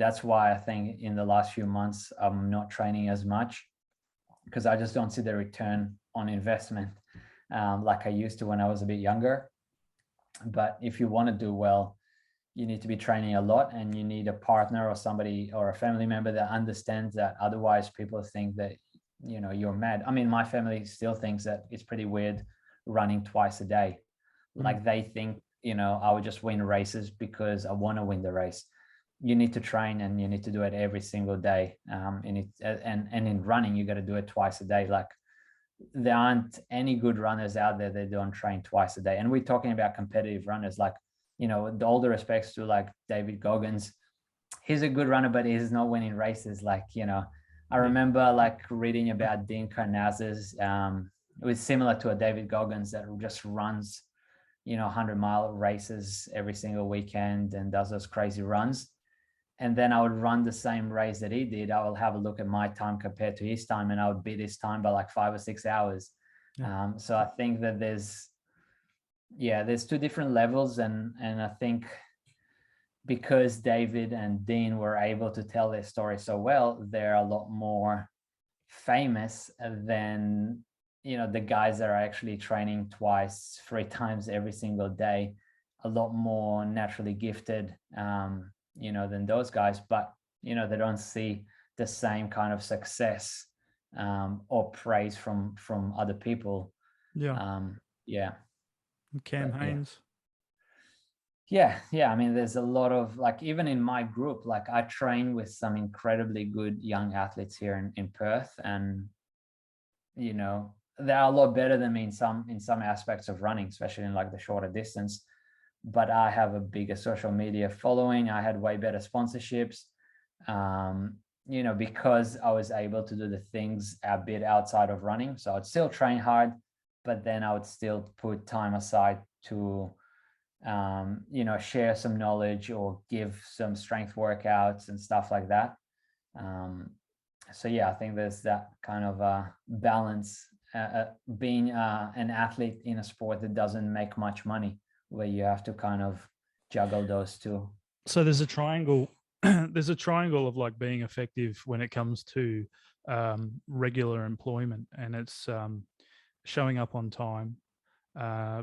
that's why I think in the last few months, I'm not training as much because I just don't see the return on investment like I used to when I was a bit younger. But if you want to do well, you need to be training a lot and you need a partner or somebody or a family member that understands that. Otherwise, people think that, you're mad. I mean, my family still thinks that it's pretty weird running twice a day. Like they think, I would just win races because I want to win the race. You need to train and you need to do it every single day. And in running, you got to do it twice a day. Like there aren't any good runners out there that don't train twice a day. And we're talking about competitive runners, like, with all the respects to like David Goggins, he's a good runner, but he's not winning races. Like, I remember like reading about Dean Karnazes. It was similar to a David Goggins that just runs 100-mile races every single weekend and does those crazy runs. And then I would run the same race that he did. I will have a look at my time compared to his time and I would beat his time by like 5 or 6 hours. So I think that there's 2 different levels. And I think because David and Dean were able to tell their story so well, they're a lot more famous than the guys that are actually training 2, 3 times every single day, a lot more naturally gifted, than those guys, but, they don't see the same kind of success or praise from other people. Cam Haines. Yeah. I mean, there's a lot of like, even in my group, like I train with some incredibly good young athletes here in Perth, and they're a lot better than me in some aspects of running, especially in like the shorter distance. But I have a bigger social media following. I had way better sponsorships, because I was able to do the things a bit outside of running. So I'd still train hard, but then I would still put time aside to, share some knowledge or give some strength workouts and stuff like that. So I think there's that kind of balance, being an athlete in a sport that doesn't make much money, where you have to kind of juggle those two. So there's a triangle. There's a triangle of like being effective when it comes to regular employment, and it's showing up on time,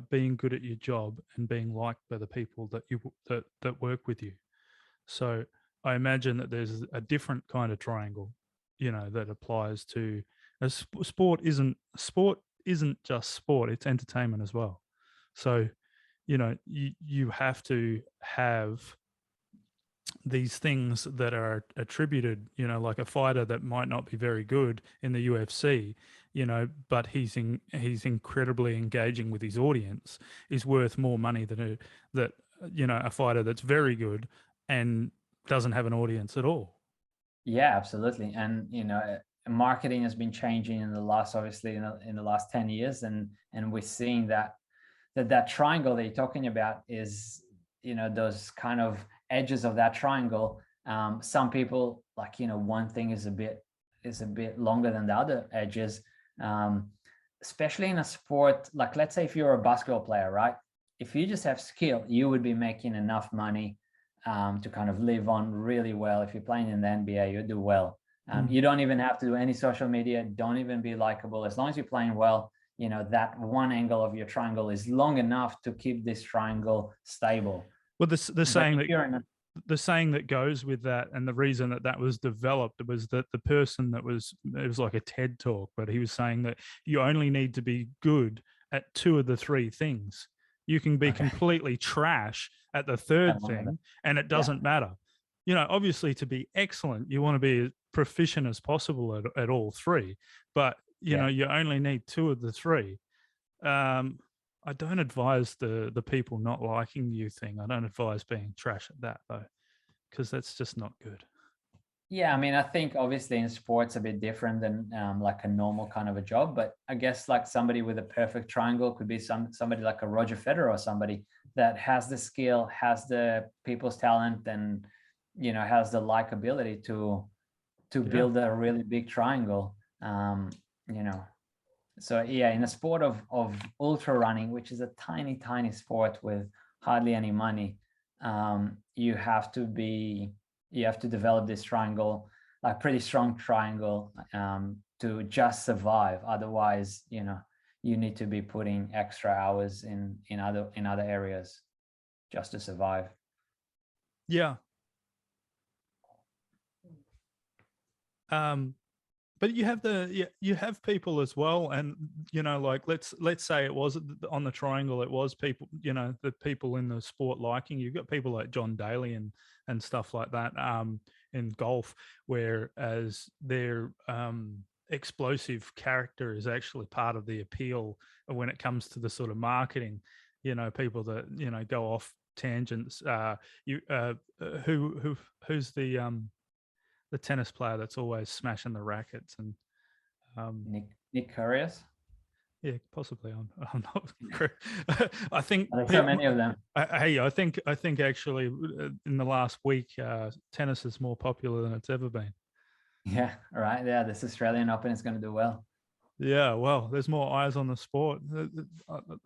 being good at your job, and being liked by the people that work with you. So I imagine that there's a different kind of triangle, that applies to sport. Isn't just sport; it's entertainment as well. So, you have to have these things that are attributed, like a fighter that might not be very good in the UFC, but he's incredibly engaging with his audience, is worth more money than a fighter that's very good and doesn't have an audience at all. Yeah, absolutely. And marketing has been changing in the last 10 years, and we're seeing that triangle that you're talking about is you know, those kind of edges of that triangle. Some people like, you know, one thing is a bit longer than the other edges. Especially in a sport, like let's say if you're a basketball player, right? If you just have skill, you would be making enough money to kind of live on really well. If you're playing in the NBA, you do well. You don't even have to do any social media, don't even be likable. As long as you're playing well, you know, that one angle of your triangle is long enough to keep this triangle stable. Well, the saying that goes with that, and the reason that that was developed was that the person that was, it was like a TED talk, but he was saying that you only need to be good at 2 of the 3 things. You can be completely trash at the 3rd thing, and it doesn't matter. You know, obviously to be excellent, you want to be as proficient as possible at all 3, but you know, you only need 2 of the 3. I don't advise the people not liking you thing. I don't advise being trash at that though, because that's just not good. Yeah, I mean, I think obviously in sports a bit different than like a normal kind of a job, but I guess like somebody with a perfect triangle could be somebody like a Roger Federer, or somebody that has the skill, has the people's talent, and you know, has the likability to build a really big triangle. You know, so yeah, in a sport of ultra running, which is a tiny sport with hardly any money, you have to develop this triangle, like pretty strong triangle, to just survive. Otherwise, you know, you need to be putting extra hours in other areas just to survive. Yeah. But you have people as well, and you know, like let's say it was on the triangle, it was people, you know, the people in the sport liking. You've got people like John Daly and stuff like that in golf, whereas their explosive character is actually part of the appeal when it comes to the sort of marketing. You know, people that, you know, go off tangents. Who's the tennis player that's always smashing the rackets? And Nick Kyrgios. Yeah, possibly. I'm not. I think there's so many of them. I think actually in the last week, tennis is more popular than it's ever been. Yeah, right. Yeah, this Australian Open is going to do well. Yeah, well, there's more eyes on the sport.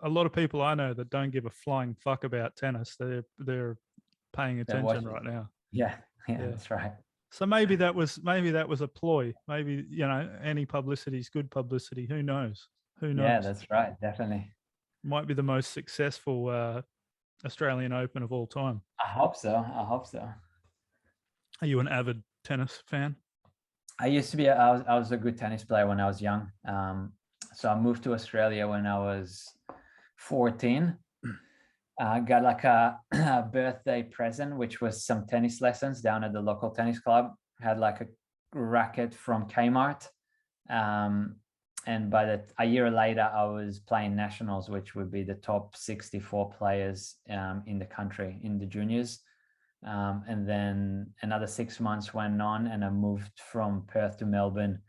A lot of people I know that don't give a flying fuck about tennis, they're paying attention right now. Yeah, that's right. So maybe that was a ploy. Maybe, you know, any publicity is good publicity. Who knows? Who knows? Yeah, that's right. Definitely. Might be the most successful Australian Open of all time. I hope so. Are you an avid tennis fan? I used to be. I was a good tennis player when I was young. So I moved to Australia when I was 14. I got like a birthday present, which was some tennis lessons down at the local tennis club. Had like a racket from Kmart. And by a year later, I was playing nationals, which would be the top 64 players in the country in the juniors. And then another 6 months went on, and I moved from Perth to Melbourne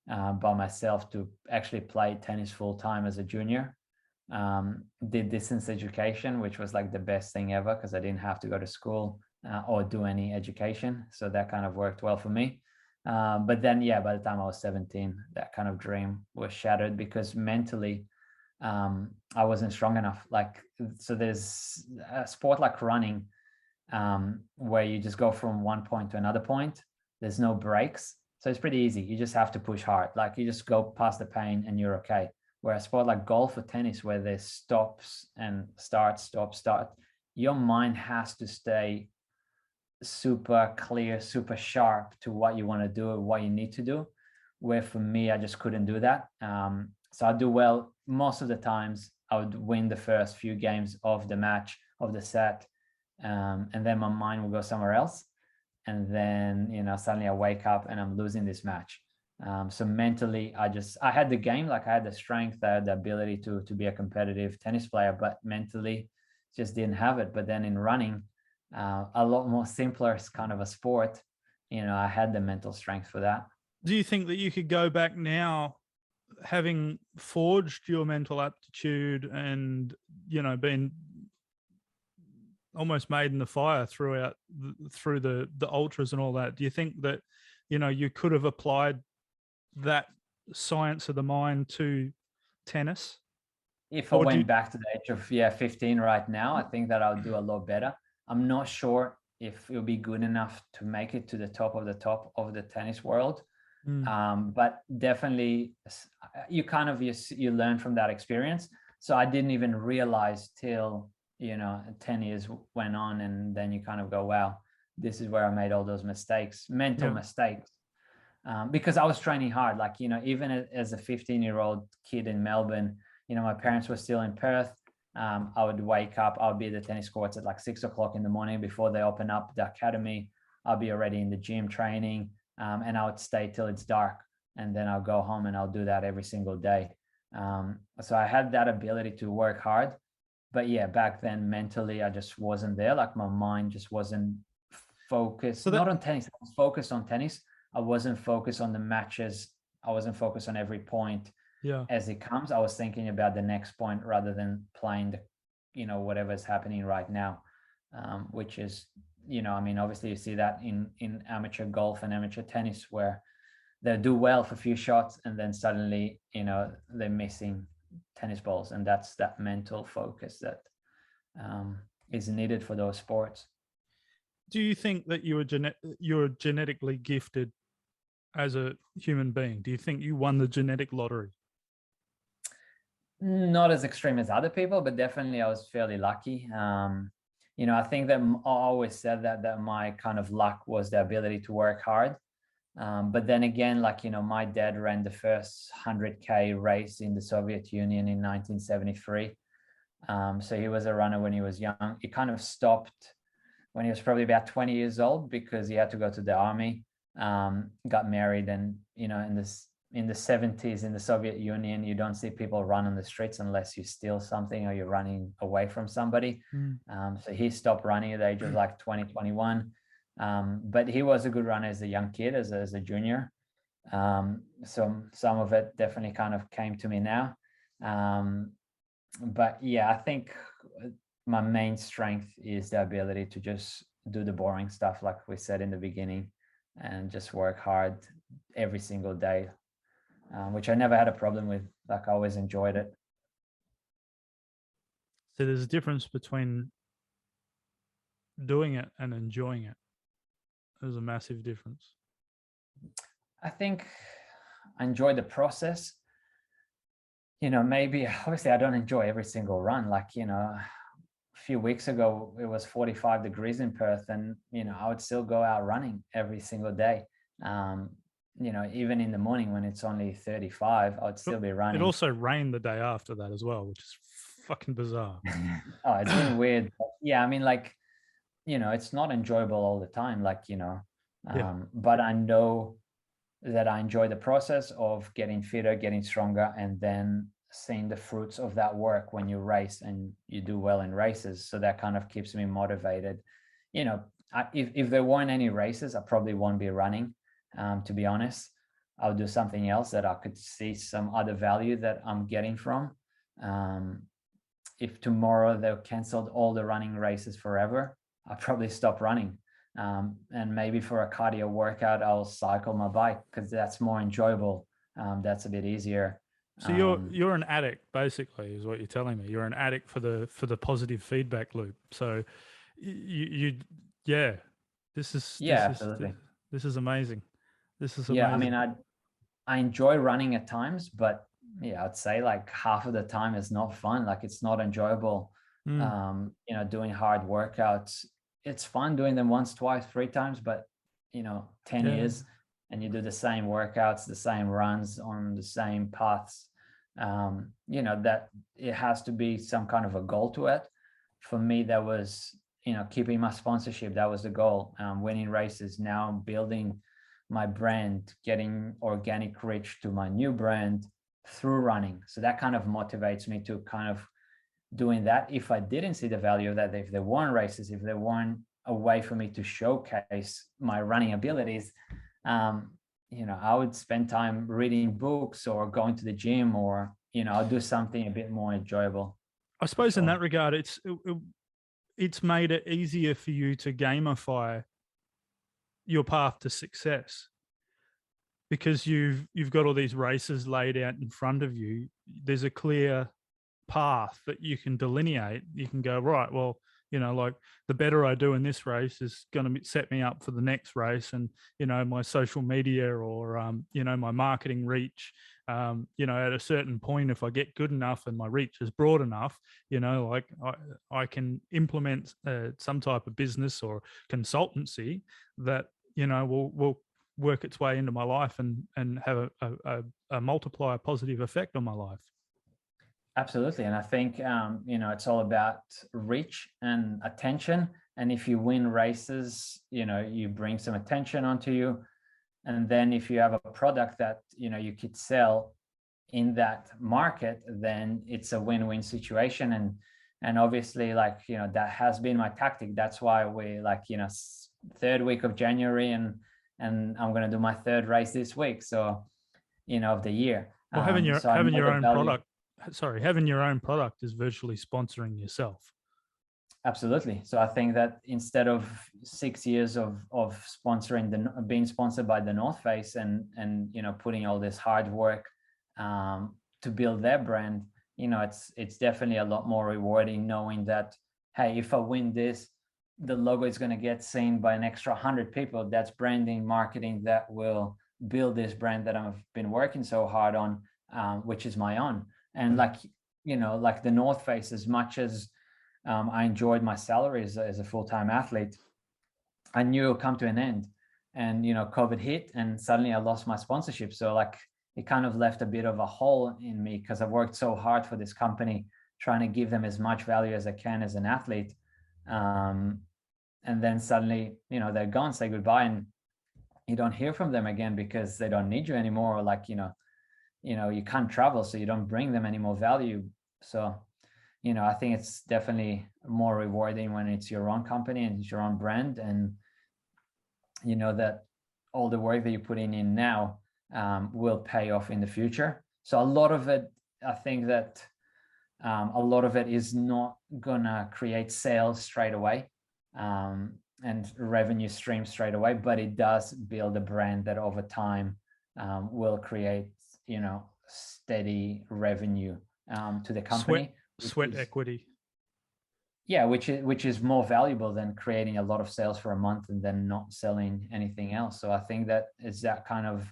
by myself to actually play tennis full time as a junior. Did distance education, which was like the best thing ever because I didn't have to go to school or do any education. So that kind of worked well for me. But then, yeah, by the time I was 17, that kind of dream was shattered because mentally I wasn't strong enough. Like, so there's a sport like running where you just go from one point to another point. There's no breaks. So it's pretty easy. You just have to push hard. Like you just go past the pain and you're okay. Where a sport like golf or tennis, where there's stops and start, stop, start, your mind has to stay super clear, super sharp to what you want to do, what you need to do. Where for me, I just couldn't do that. So I do well most of the times. I would win the first few games of the match, of the set, and then my mind will go somewhere else. And then, you know, suddenly I wake up and I'm losing this match. So mentally, I had the game, like I had the strength, I had the ability to be a competitive tennis player, but mentally just didn't have it. But then in running, a lot more simpler kind of a sport, you know, I had the mental strength for that. Do you think that you could go back now, having forged your mental aptitude and, you know, been almost made in the fire throughout through the ultras and all that. Do you think that, you know, you could have applied that science of the mind to tennis? If I Or do you, went back to the age of 15 right now, I think that I'll do a lot better. I'm not sure if it'll be good enough to make it to the top of the tennis world. But definitely you kind of you learn from that experience. So I didn't even realize till, you know, 10 years went on, and then you kind of go, wow, this is where I made all those mistakes, mental mistakes. Because I was training hard, like, you know, even as a 15-year-old kid in Melbourne, you know, my parents were still in Perth. I would wake up, I'll be at the tennis courts at like 6 o'clock in the morning before they open up the academy. I'll be already in the gym training, and I would stay till it's dark, and then I'll go home and I'll do that every single day. So I had that ability to work hard, but yeah, back then mentally I just wasn't there. Like my mind just wasn't focused, not on tennis. I was focused on tennis. I wasn't focused on the matches. I wasn't focused on every point as it comes. I was thinking about the next point rather than playing the, you know, whatever's happening right now, which is, you know, I mean, obviously you see that in amateur golf and amateur tennis, where they do well for a few shots and then suddenly, you know, they're missing tennis balls, and that's that mental focus that is needed for those sports. Do you think that you're genetically gifted as a human being? Do you think you won the genetic lottery? Not as extreme as other people, but definitely I was fairly lucky. You know, I think that I always said that my kind of luck was the ability to work hard. But then again, like, you know, my dad ran the first 100K race in the Soviet Union in 1973. So he was a runner when he was young. He kind of stopped when he was probably about 20 years old because he had to go to the army, got married, and, you know, in the 70s in the Soviet Union, you don't see people run on the streets unless you steal something or you're running away from somebody. So he stopped running at the age of like 20, 21. But he was a good runner as a young kid, as a junior. So some of it definitely kind of came to me now. But yeah, I think my main strength is the ability to just do the boring stuff, like we said in the beginning, and just work hard every single day, which I never had a problem with. Like, I always enjoyed it. So there's a difference between doing it and enjoying it. There's a massive difference. I think I enjoy the process. You know, maybe obviously I don't enjoy every single run. Like, you know, a few weeks ago it was 45 degrees in Perth, and, you know, I would still go out running every single day. You know, even in the morning when it's only 35, I would still be running. It also rained the day after that as well, which is fucking bizarre. Oh, it's been weird. But yeah, I mean, like, you know, it's not enjoyable all the time, like, you know, but I know that I enjoy the process of getting fitter, getting stronger, and then seeing the fruits of that work when you race and you do well in races. So that kind of keeps me motivated. You know, if there weren't any races, I probably won't be running. To be honest, I'll do something else that I could see some other value that I'm getting from. If tomorrow they've canceled all the running races forever, I'll probably stop running. And maybe for a cardio workout, I'll cycle my bike because that's more enjoyable. That's a bit easier. So you're an addict, basically, is what you're telling me. You're an addict for the positive feedback loop. So you yeah, absolutely. This is amazing. This is amazing. amazing. I mean, I enjoy running at times, but yeah, I'd say like half of the time is not fun. Like, it's not enjoyable. You know, doing hard workouts, it's fun doing them once, twice, 3 times, but, you know, 10 years and you do the same workouts, the same runs on the same paths, you know, that it has to be some kind of a goal to it. For me, that was, you know, keeping my sponsorship. That was the goal. Winning races, now building my brand, getting organic reach to my new brand through running. So that kind of motivates me to kind of doing that. If I didn't see the value of that, if there weren't races, if there weren't a way for me to showcase my running abilities, you know, I would spend time reading books or going to the gym, or, you know, I'll do something a bit more enjoyable. I suppose in that regard, it's made it easier for you to gamify your path to success, because you've got all these races laid out in front of you. There's a clear path that you can delineate. You can go, right, well, like the better I do in this race is going to set me up for the next race. And, my social media or, my marketing reach, at a certain point, if I get good enough and my reach is broad enough, like I can implement some type of business or consultancy that, will work its way into my life and have a multiplier positive effect on my life. Absolutely. And I think, it's all about reach and attention. And if you win races, you bring some attention onto you. And then if you have a product that, you could sell in that market, then it's a win-win situation. And obviously, that has been my tactic. That's why we third week of January and I'm going to do my third race this week. So, of the year. Well, having your own product. Having your own product is virtually sponsoring yourself. Absolutely. So I think that instead of 6 years of sponsoring being sponsored by the North Face and putting all this hard work to build their brand, it's definitely a lot more rewarding knowing that, hey, if I win this, the logo is going to get seen by an extra 100 people. That's branding, marketing that will build this brand that I've been working so hard on, which is my own. And like the North Face, as much as I enjoyed my salary as a full-time athlete, I knew it would come to an end. And, COVID hit and suddenly I lost my sponsorship. So it kind of left a bit of a hole in me because I've worked so hard for this company, trying to give them as much value as I can as an athlete. And then suddenly, they're gone, say goodbye, and you don't hear from them again because they don't need you anymore. Or you can't travel, so you don't bring them any more value. So, I think it's definitely more rewarding when it's your own company and it's your own brand, and that all the work that you put in now will pay off in the future. So a lot of it, I think that a lot of it is not gonna create sales straight away and revenue stream straight away, but it does build a brand that over time will create, steady revenue to the company. Sweat equity. Yeah, which is more valuable than creating a lot of sales for a month and then not selling anything else. So I think that is that kind of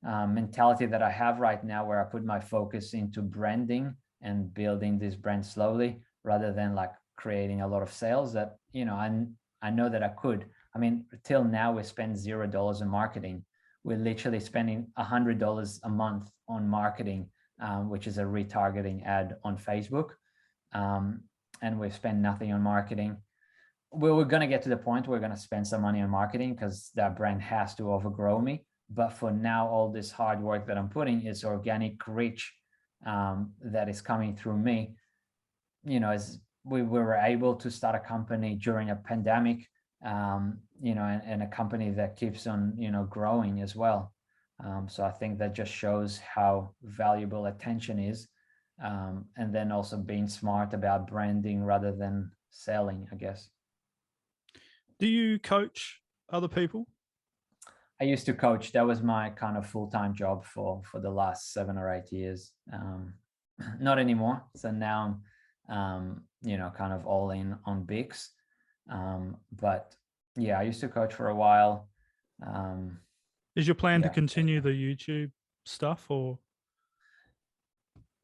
mentality that I have right now, where I put my focus into branding and building this brand slowly, rather than creating a lot of sales that, I know that I could. I mean, till now we spend $0 in marketing. We're literally spending $100 a month on marketing, which is a retargeting ad on Facebook. And we've spent nothing on marketing. We're going to get to the point where we're going to spend some money on marketing because that brand has to overgrow me. But for now, all this hard work that I'm putting is organic reach that is coming through me. As we were able to start a company during a pandemic, and a company that keeps on, growing as well. So I think that just shows how valuable attention is. And then also being smart about branding rather than selling, I guess. Do you coach other people? I used to coach. That was my kind of full-time job for the last 7 or 8 years. Not anymore. So now I'm, kind of all in on Bix. But yeah, I used to coach for a while. Is your plan to continue the YouTube stuff, or?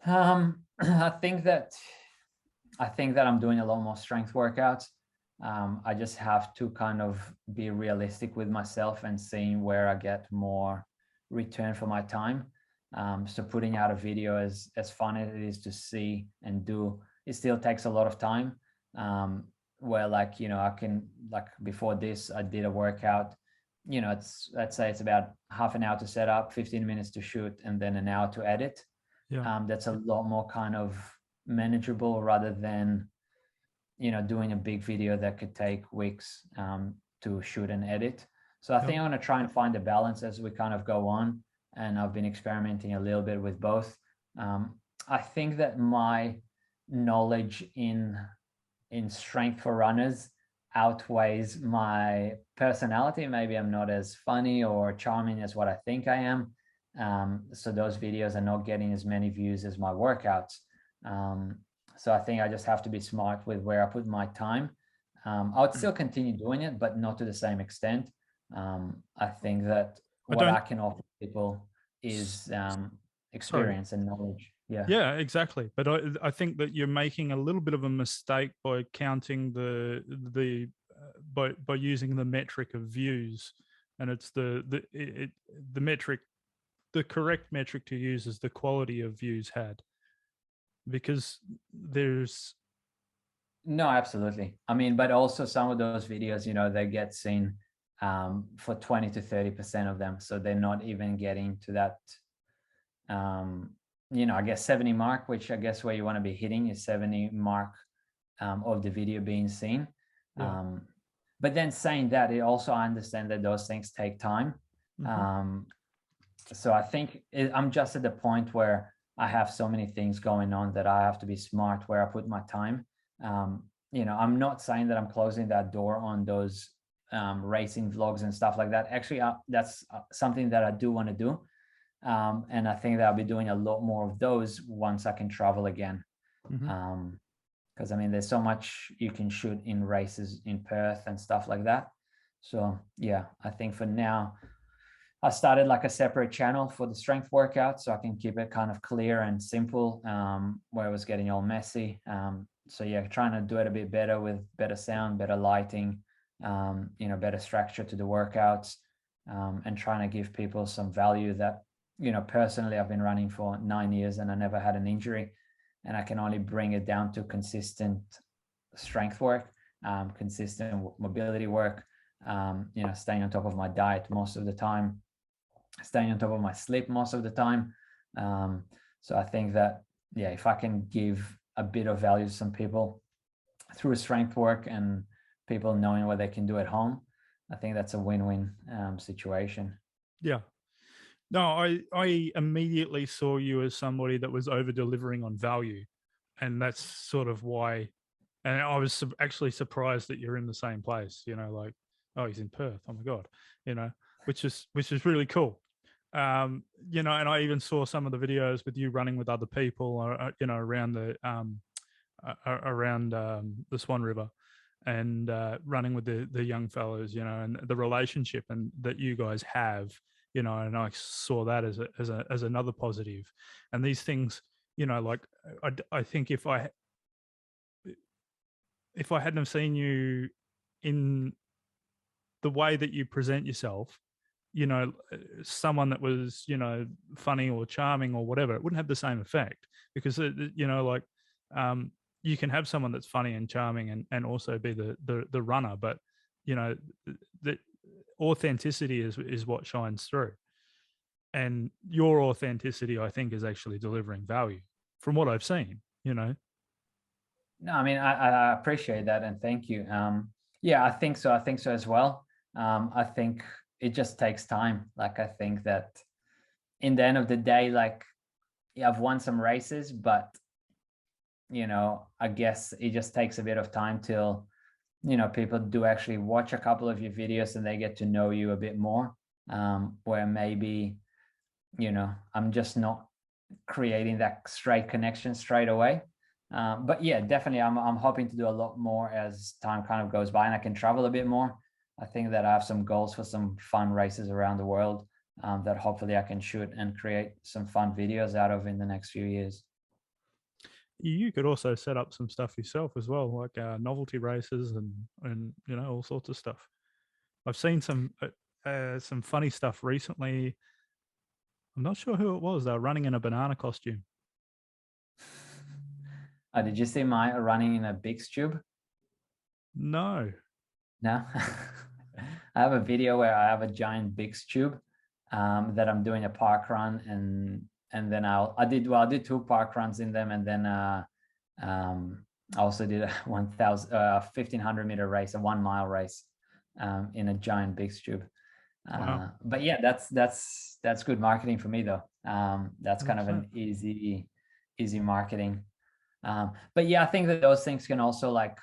I think that I'm doing a lot more strength workouts. I just have to kind of be realistic with myself and seeing where I get more return for my time. So putting out a video, as fun as it is to see and do, it still takes a lot of time. Where I can, before this, I did a workout, let's say it's about half an hour to set up, 15 minutes to shoot, and then an hour to edit. Yeah. That's a lot more kind of manageable rather than, doing a big video that could take weeks to shoot and edit. So I think I'm going to try and find a balance as we kind of go on. And I've been experimenting a little bit with both. I think that my knowledge in in strength for runners outweighs my personality. Maybe I'm not as funny or charming as what I think I am. So those videos are not getting as many views as my workouts. So I think I just have to be smart with where I put my time. I would still continue doing it, but not to the same extent. I think that what I can offer people is experience and knowledge. Yeah. Yeah, exactly. But I think that you're making a little bit of a mistake by counting by using the metric of views, and it's the metric, the correct metric to use is the quality of views had, because there's No, absolutely. I mean, but also some of those videos, you know, they get seen for 20 to 30% of them, so they're not even getting to that you know, I guess 70 mark, which I guess where you want to be hitting is 70 mark of the video being seen. Yeah. But then saying that, I understand that those things take time. So I think I'm just at the point where I have so many things going on that I have to be smart where I put my time. You know, I'm not saying that I'm closing that door on those racing vlogs and stuff like that. Actually, that's something that I do want to do. And I think that I'll be doing a lot more of those once I can travel again. Because I mean, there's so much you can shoot in races in Perth and stuff like that. So yeah, I think for now, I started like a separate channel for the strength workout, so I can keep it kind of clear and simple, where it was getting all messy. So yeah, trying to do it a bit better with better sound, better lighting, you know, better structure to the workouts, and trying to give people some value that, you know, personally, I've been running for 9 years and I never had an injury, and I can only bring it down to consistent strength work, consistent mobility work, you know, staying on top of my diet most of the time, staying on top of my sleep most of the time. So I think that, yeah, if I can give a bit of value to some people through strength work and people knowing what they can do at home, I think that's a win-win situation. Yeah. No, I immediately saw you as somebody that was over delivering on value, and that's sort of why. And I was actually surprised that you're in the same place. You know, like, oh, he's in Perth. Oh my god, you know, which is really cool. You know, and I even saw some of the videos with you running with other people, you know, around the Swan River, and running with the young fellows, you know, and the relationship and that you guys have, you know, and I saw that as another positive. And these things, you know, like I think if I hadn't have seen you in the way that you present yourself, you know, someone that was, you know, funny or charming or whatever, it wouldn't have the same effect, because you know, like, you can have someone that's funny and charming and also be the runner, but you know, the authenticity is what shines through, and your authenticity, I think, is actually delivering value from what I've seen, you know. No, I mean, I appreciate that, and thank you. Yeah, I think so. I think so as well. I think it just takes time. Like, I think that in the end of the day, like, yeah, I've won some races, but you know, I guess it just takes a bit of time till, you know, people do actually watch a couple of your videos and they get to know you a bit more. Where maybe, you know, I'm just not creating that straight connection straight away. But yeah, definitely, I'm hoping to do a lot more as time kind of goes by and I can travel a bit more. I think that I have some goals for some fun races around the world, that hopefully I can shoot and create some fun videos out of in the next few years. You could also set up some stuff yourself as well, like novelty races and you know, all sorts of stuff. I've seen some funny stuff recently. I'm not sure who it was. They were running in a banana costume. Did you see my running in a big tube? No. No. I have a video where I have a giant big tube, that I'm doing a park run, and then I did 2 park runs in them, and then I also did a 1500 meter race, a 1 mile race, in a giant big tube. Wow. But yeah, that's good marketing for me though. That's kind of 100%. an easy marketing. But yeah, I think that those things can also, like,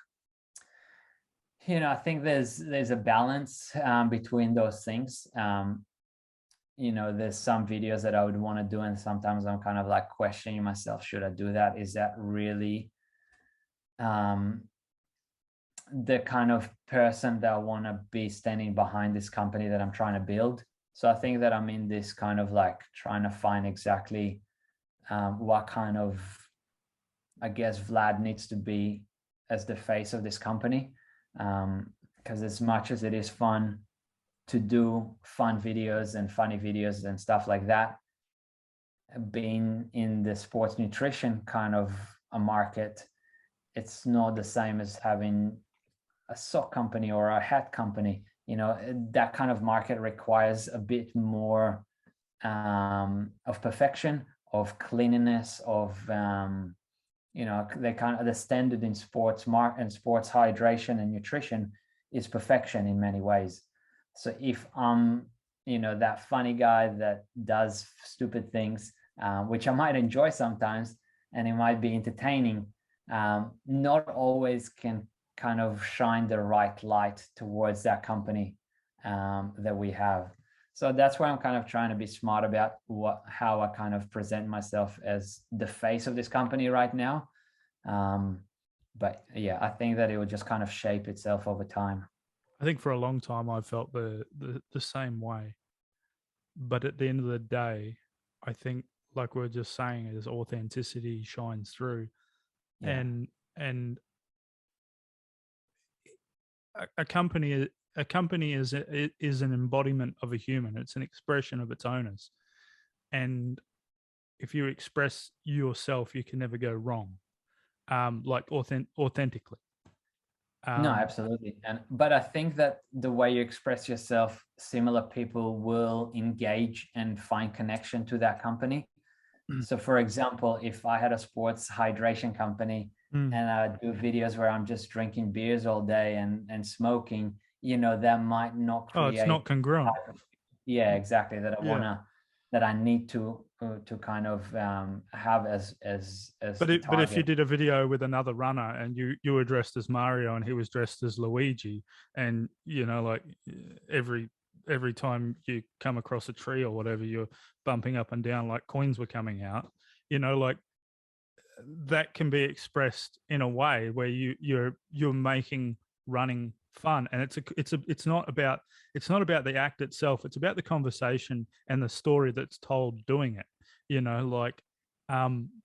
I think there's a balance between those things. There's some videos that I would want to do, and sometimes I'm kind of like questioning myself, should I do that? Is that really the kind of person that I want to be standing behind this company that I'm trying to build? So I think that I'm in this kind of like trying to find exactly what kind of, I guess, Vlad needs to be as the face of this company. Because as much as it is fun to do fun videos and funny videos and stuff like that, being in the sports nutrition kind of a market, it's not the same as having a sock company or a hat company. That kind of market requires a bit more of perfection, of cleanliness, of the standard in sports and sports hydration and nutrition is perfection in many ways. So if I'm that funny guy that does stupid things, which I might enjoy sometimes and it might be entertaining, not always can kind of shine the right light towards that company that we have. So that's where I'm kind of trying to be smart about how I kind of present myself as the face of this company right now. But yeah, I think that it will just kind of shape itself over time. I think for a long time I felt the same way, but at the end of the day, I think, like we are just saying, is authenticity shines through. Yeah. And a company is an embodiment of a human. It's an expression of its owners, and if you express yourself, you can never go wrong. Like authentically. No, absolutely. But I think that the way you express yourself, similar people will engage and find connection to that company. So for example, if I had a sports hydration company and I do videos where I'm just drinking beers all day and smoking, that might not create. It's not congruent. Yeah, exactly. That I need to kind of have as but if you did a video with another runner and you were dressed as Mario and he was dressed as Luigi, and like every time you come across a tree or whatever, you're bumping up and down like coins were coming out, like that can be expressed in a way where you're making running fun. And it's not about the act itself, it's about the conversation and the story that's told doing it. Like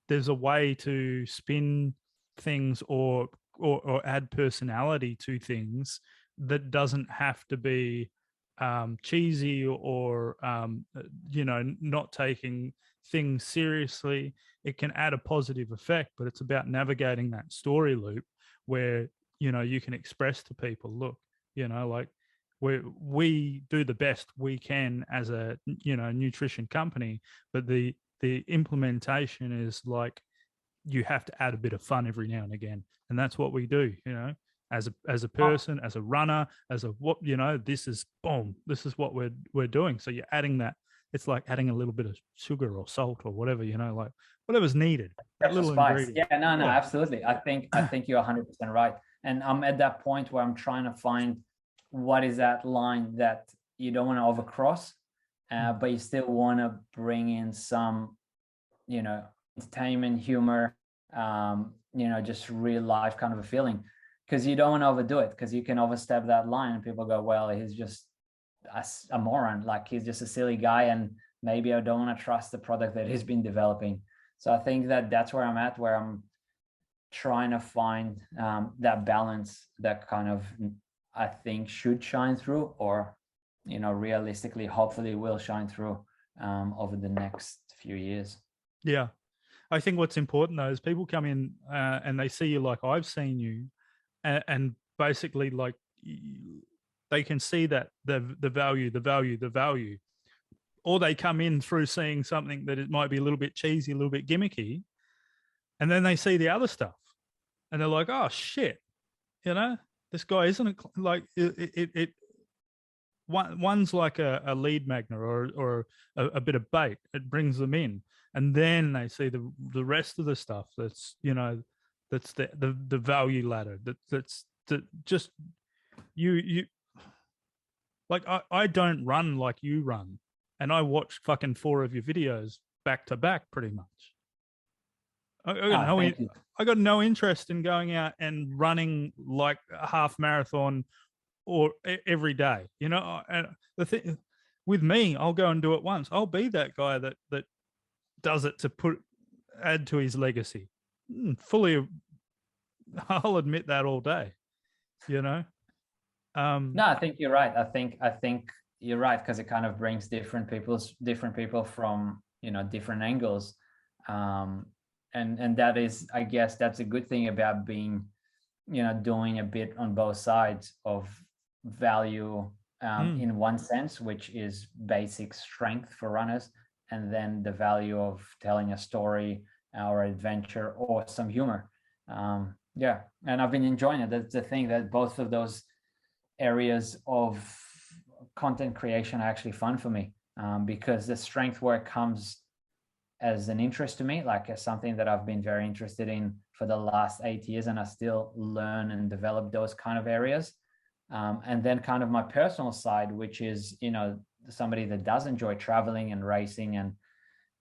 there's a way to spin things or add personality to things that doesn't have to be cheesy or not taking things seriously. It can add a positive effect, but it's about navigating that story loop where you can express to people, look, like we do the best we can as a nutrition company, but the implementation is like you have to add a bit of fun every now and again, and that's what we do, as a person, as a runner, as a what, this is what we're doing. So you're adding that. It's like adding a little bit of sugar or salt or whatever, like whatever's needed, that little spice. ingredient. Yeah, no, absolutely. I think you're 100% right. And I'm at that point where I'm trying to find what is that line that you don't want to overcross, but you still want to bring in some, entertainment, humor, just real life kind of a feeling, because you don't want to overdo it, because you can overstep that line and people go, well, he's just a moron, like he's just a silly guy, and maybe I don't want to trust the product that he's been developing. So I think that that's where I'm at, where I'm trying to find that balance that kind of, I think, should shine through, or realistically hopefully will shine through over the next few years. Yeah, I think what's important though is people come in and they see you like I've seen you, and basically like they can see that the value, or they come in through seeing something that it might be a little bit cheesy, a little bit gimmicky, and then they see the other stuff and they're like, oh shit, this guy isn't like it one's like a lead magnet or a bit of bait. It brings them in, and then they see the rest of the stuff that's that's the value ladder that's just you like I don't run like you run, and I watched fucking 4 of your videos back to back pretty much. Oh, thank you. I got no interest in going out and running like a half marathon or every day. You know, and the thing with me, I'll go and do it once. I'll be that guy that does it to add to his legacy. Fully, I'll admit that all day. You know. No, I think you're right. I think you're right, because it kind of brings different people from, you know, different angles. And that is, I guess that's a good thing about being, you know, doing a bit on both sides of value, in one sense, which is basic strength for runners, and then the value of telling a story or adventure or some humor. Yeah, and I've been enjoying it. That's the thing, that both of those areas of content creation are actually fun for me, because the strength work comes as an interest to me, like as something that I've been very interested in for the last 8 years, and I still learn and develop those kind of areas. And then kind of my personal side, which is, you know, somebody that does enjoy traveling and racing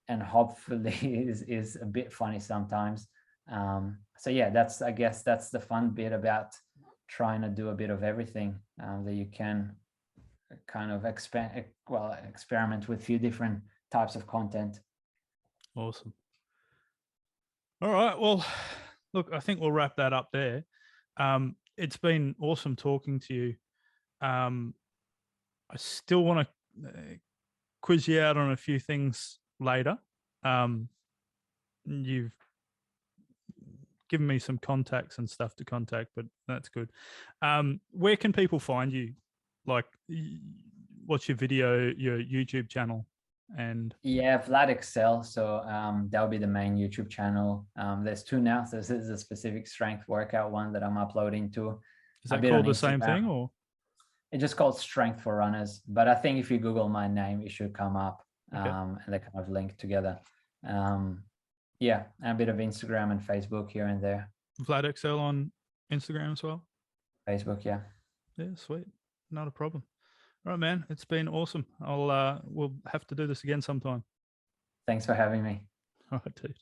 and hopefully is a bit funny sometimes. So yeah, I guess that's the fun bit about trying to do a bit of everything, that you can kind of experiment with a few different types of content. Awesome. All right. Well, look, I think we'll wrap that up there. It's been awesome talking to you. I still want to quiz you out on a few things later. You've given me some contacts and stuff to contact, but that's good. Where can people find you? Like, what's your YouTube channel? And yeah, Vlad Ixel. So that'll be the main YouTube channel. There's 2 now. So this is a specific strength workout one that I'm uploading to. Is that called the same thing, or? It's just called Strength for Runners. But I think if you Google my name, it should come up. Okay. And they kind of link together. Yeah, and a bit of Instagram and Facebook here and there. Vlad Ixel on Instagram as well? Facebook, yeah. Yeah, sweet. Not a problem. All right, man. It's been awesome. We'll have to do this again sometime. Thanks for having me. All right, dude.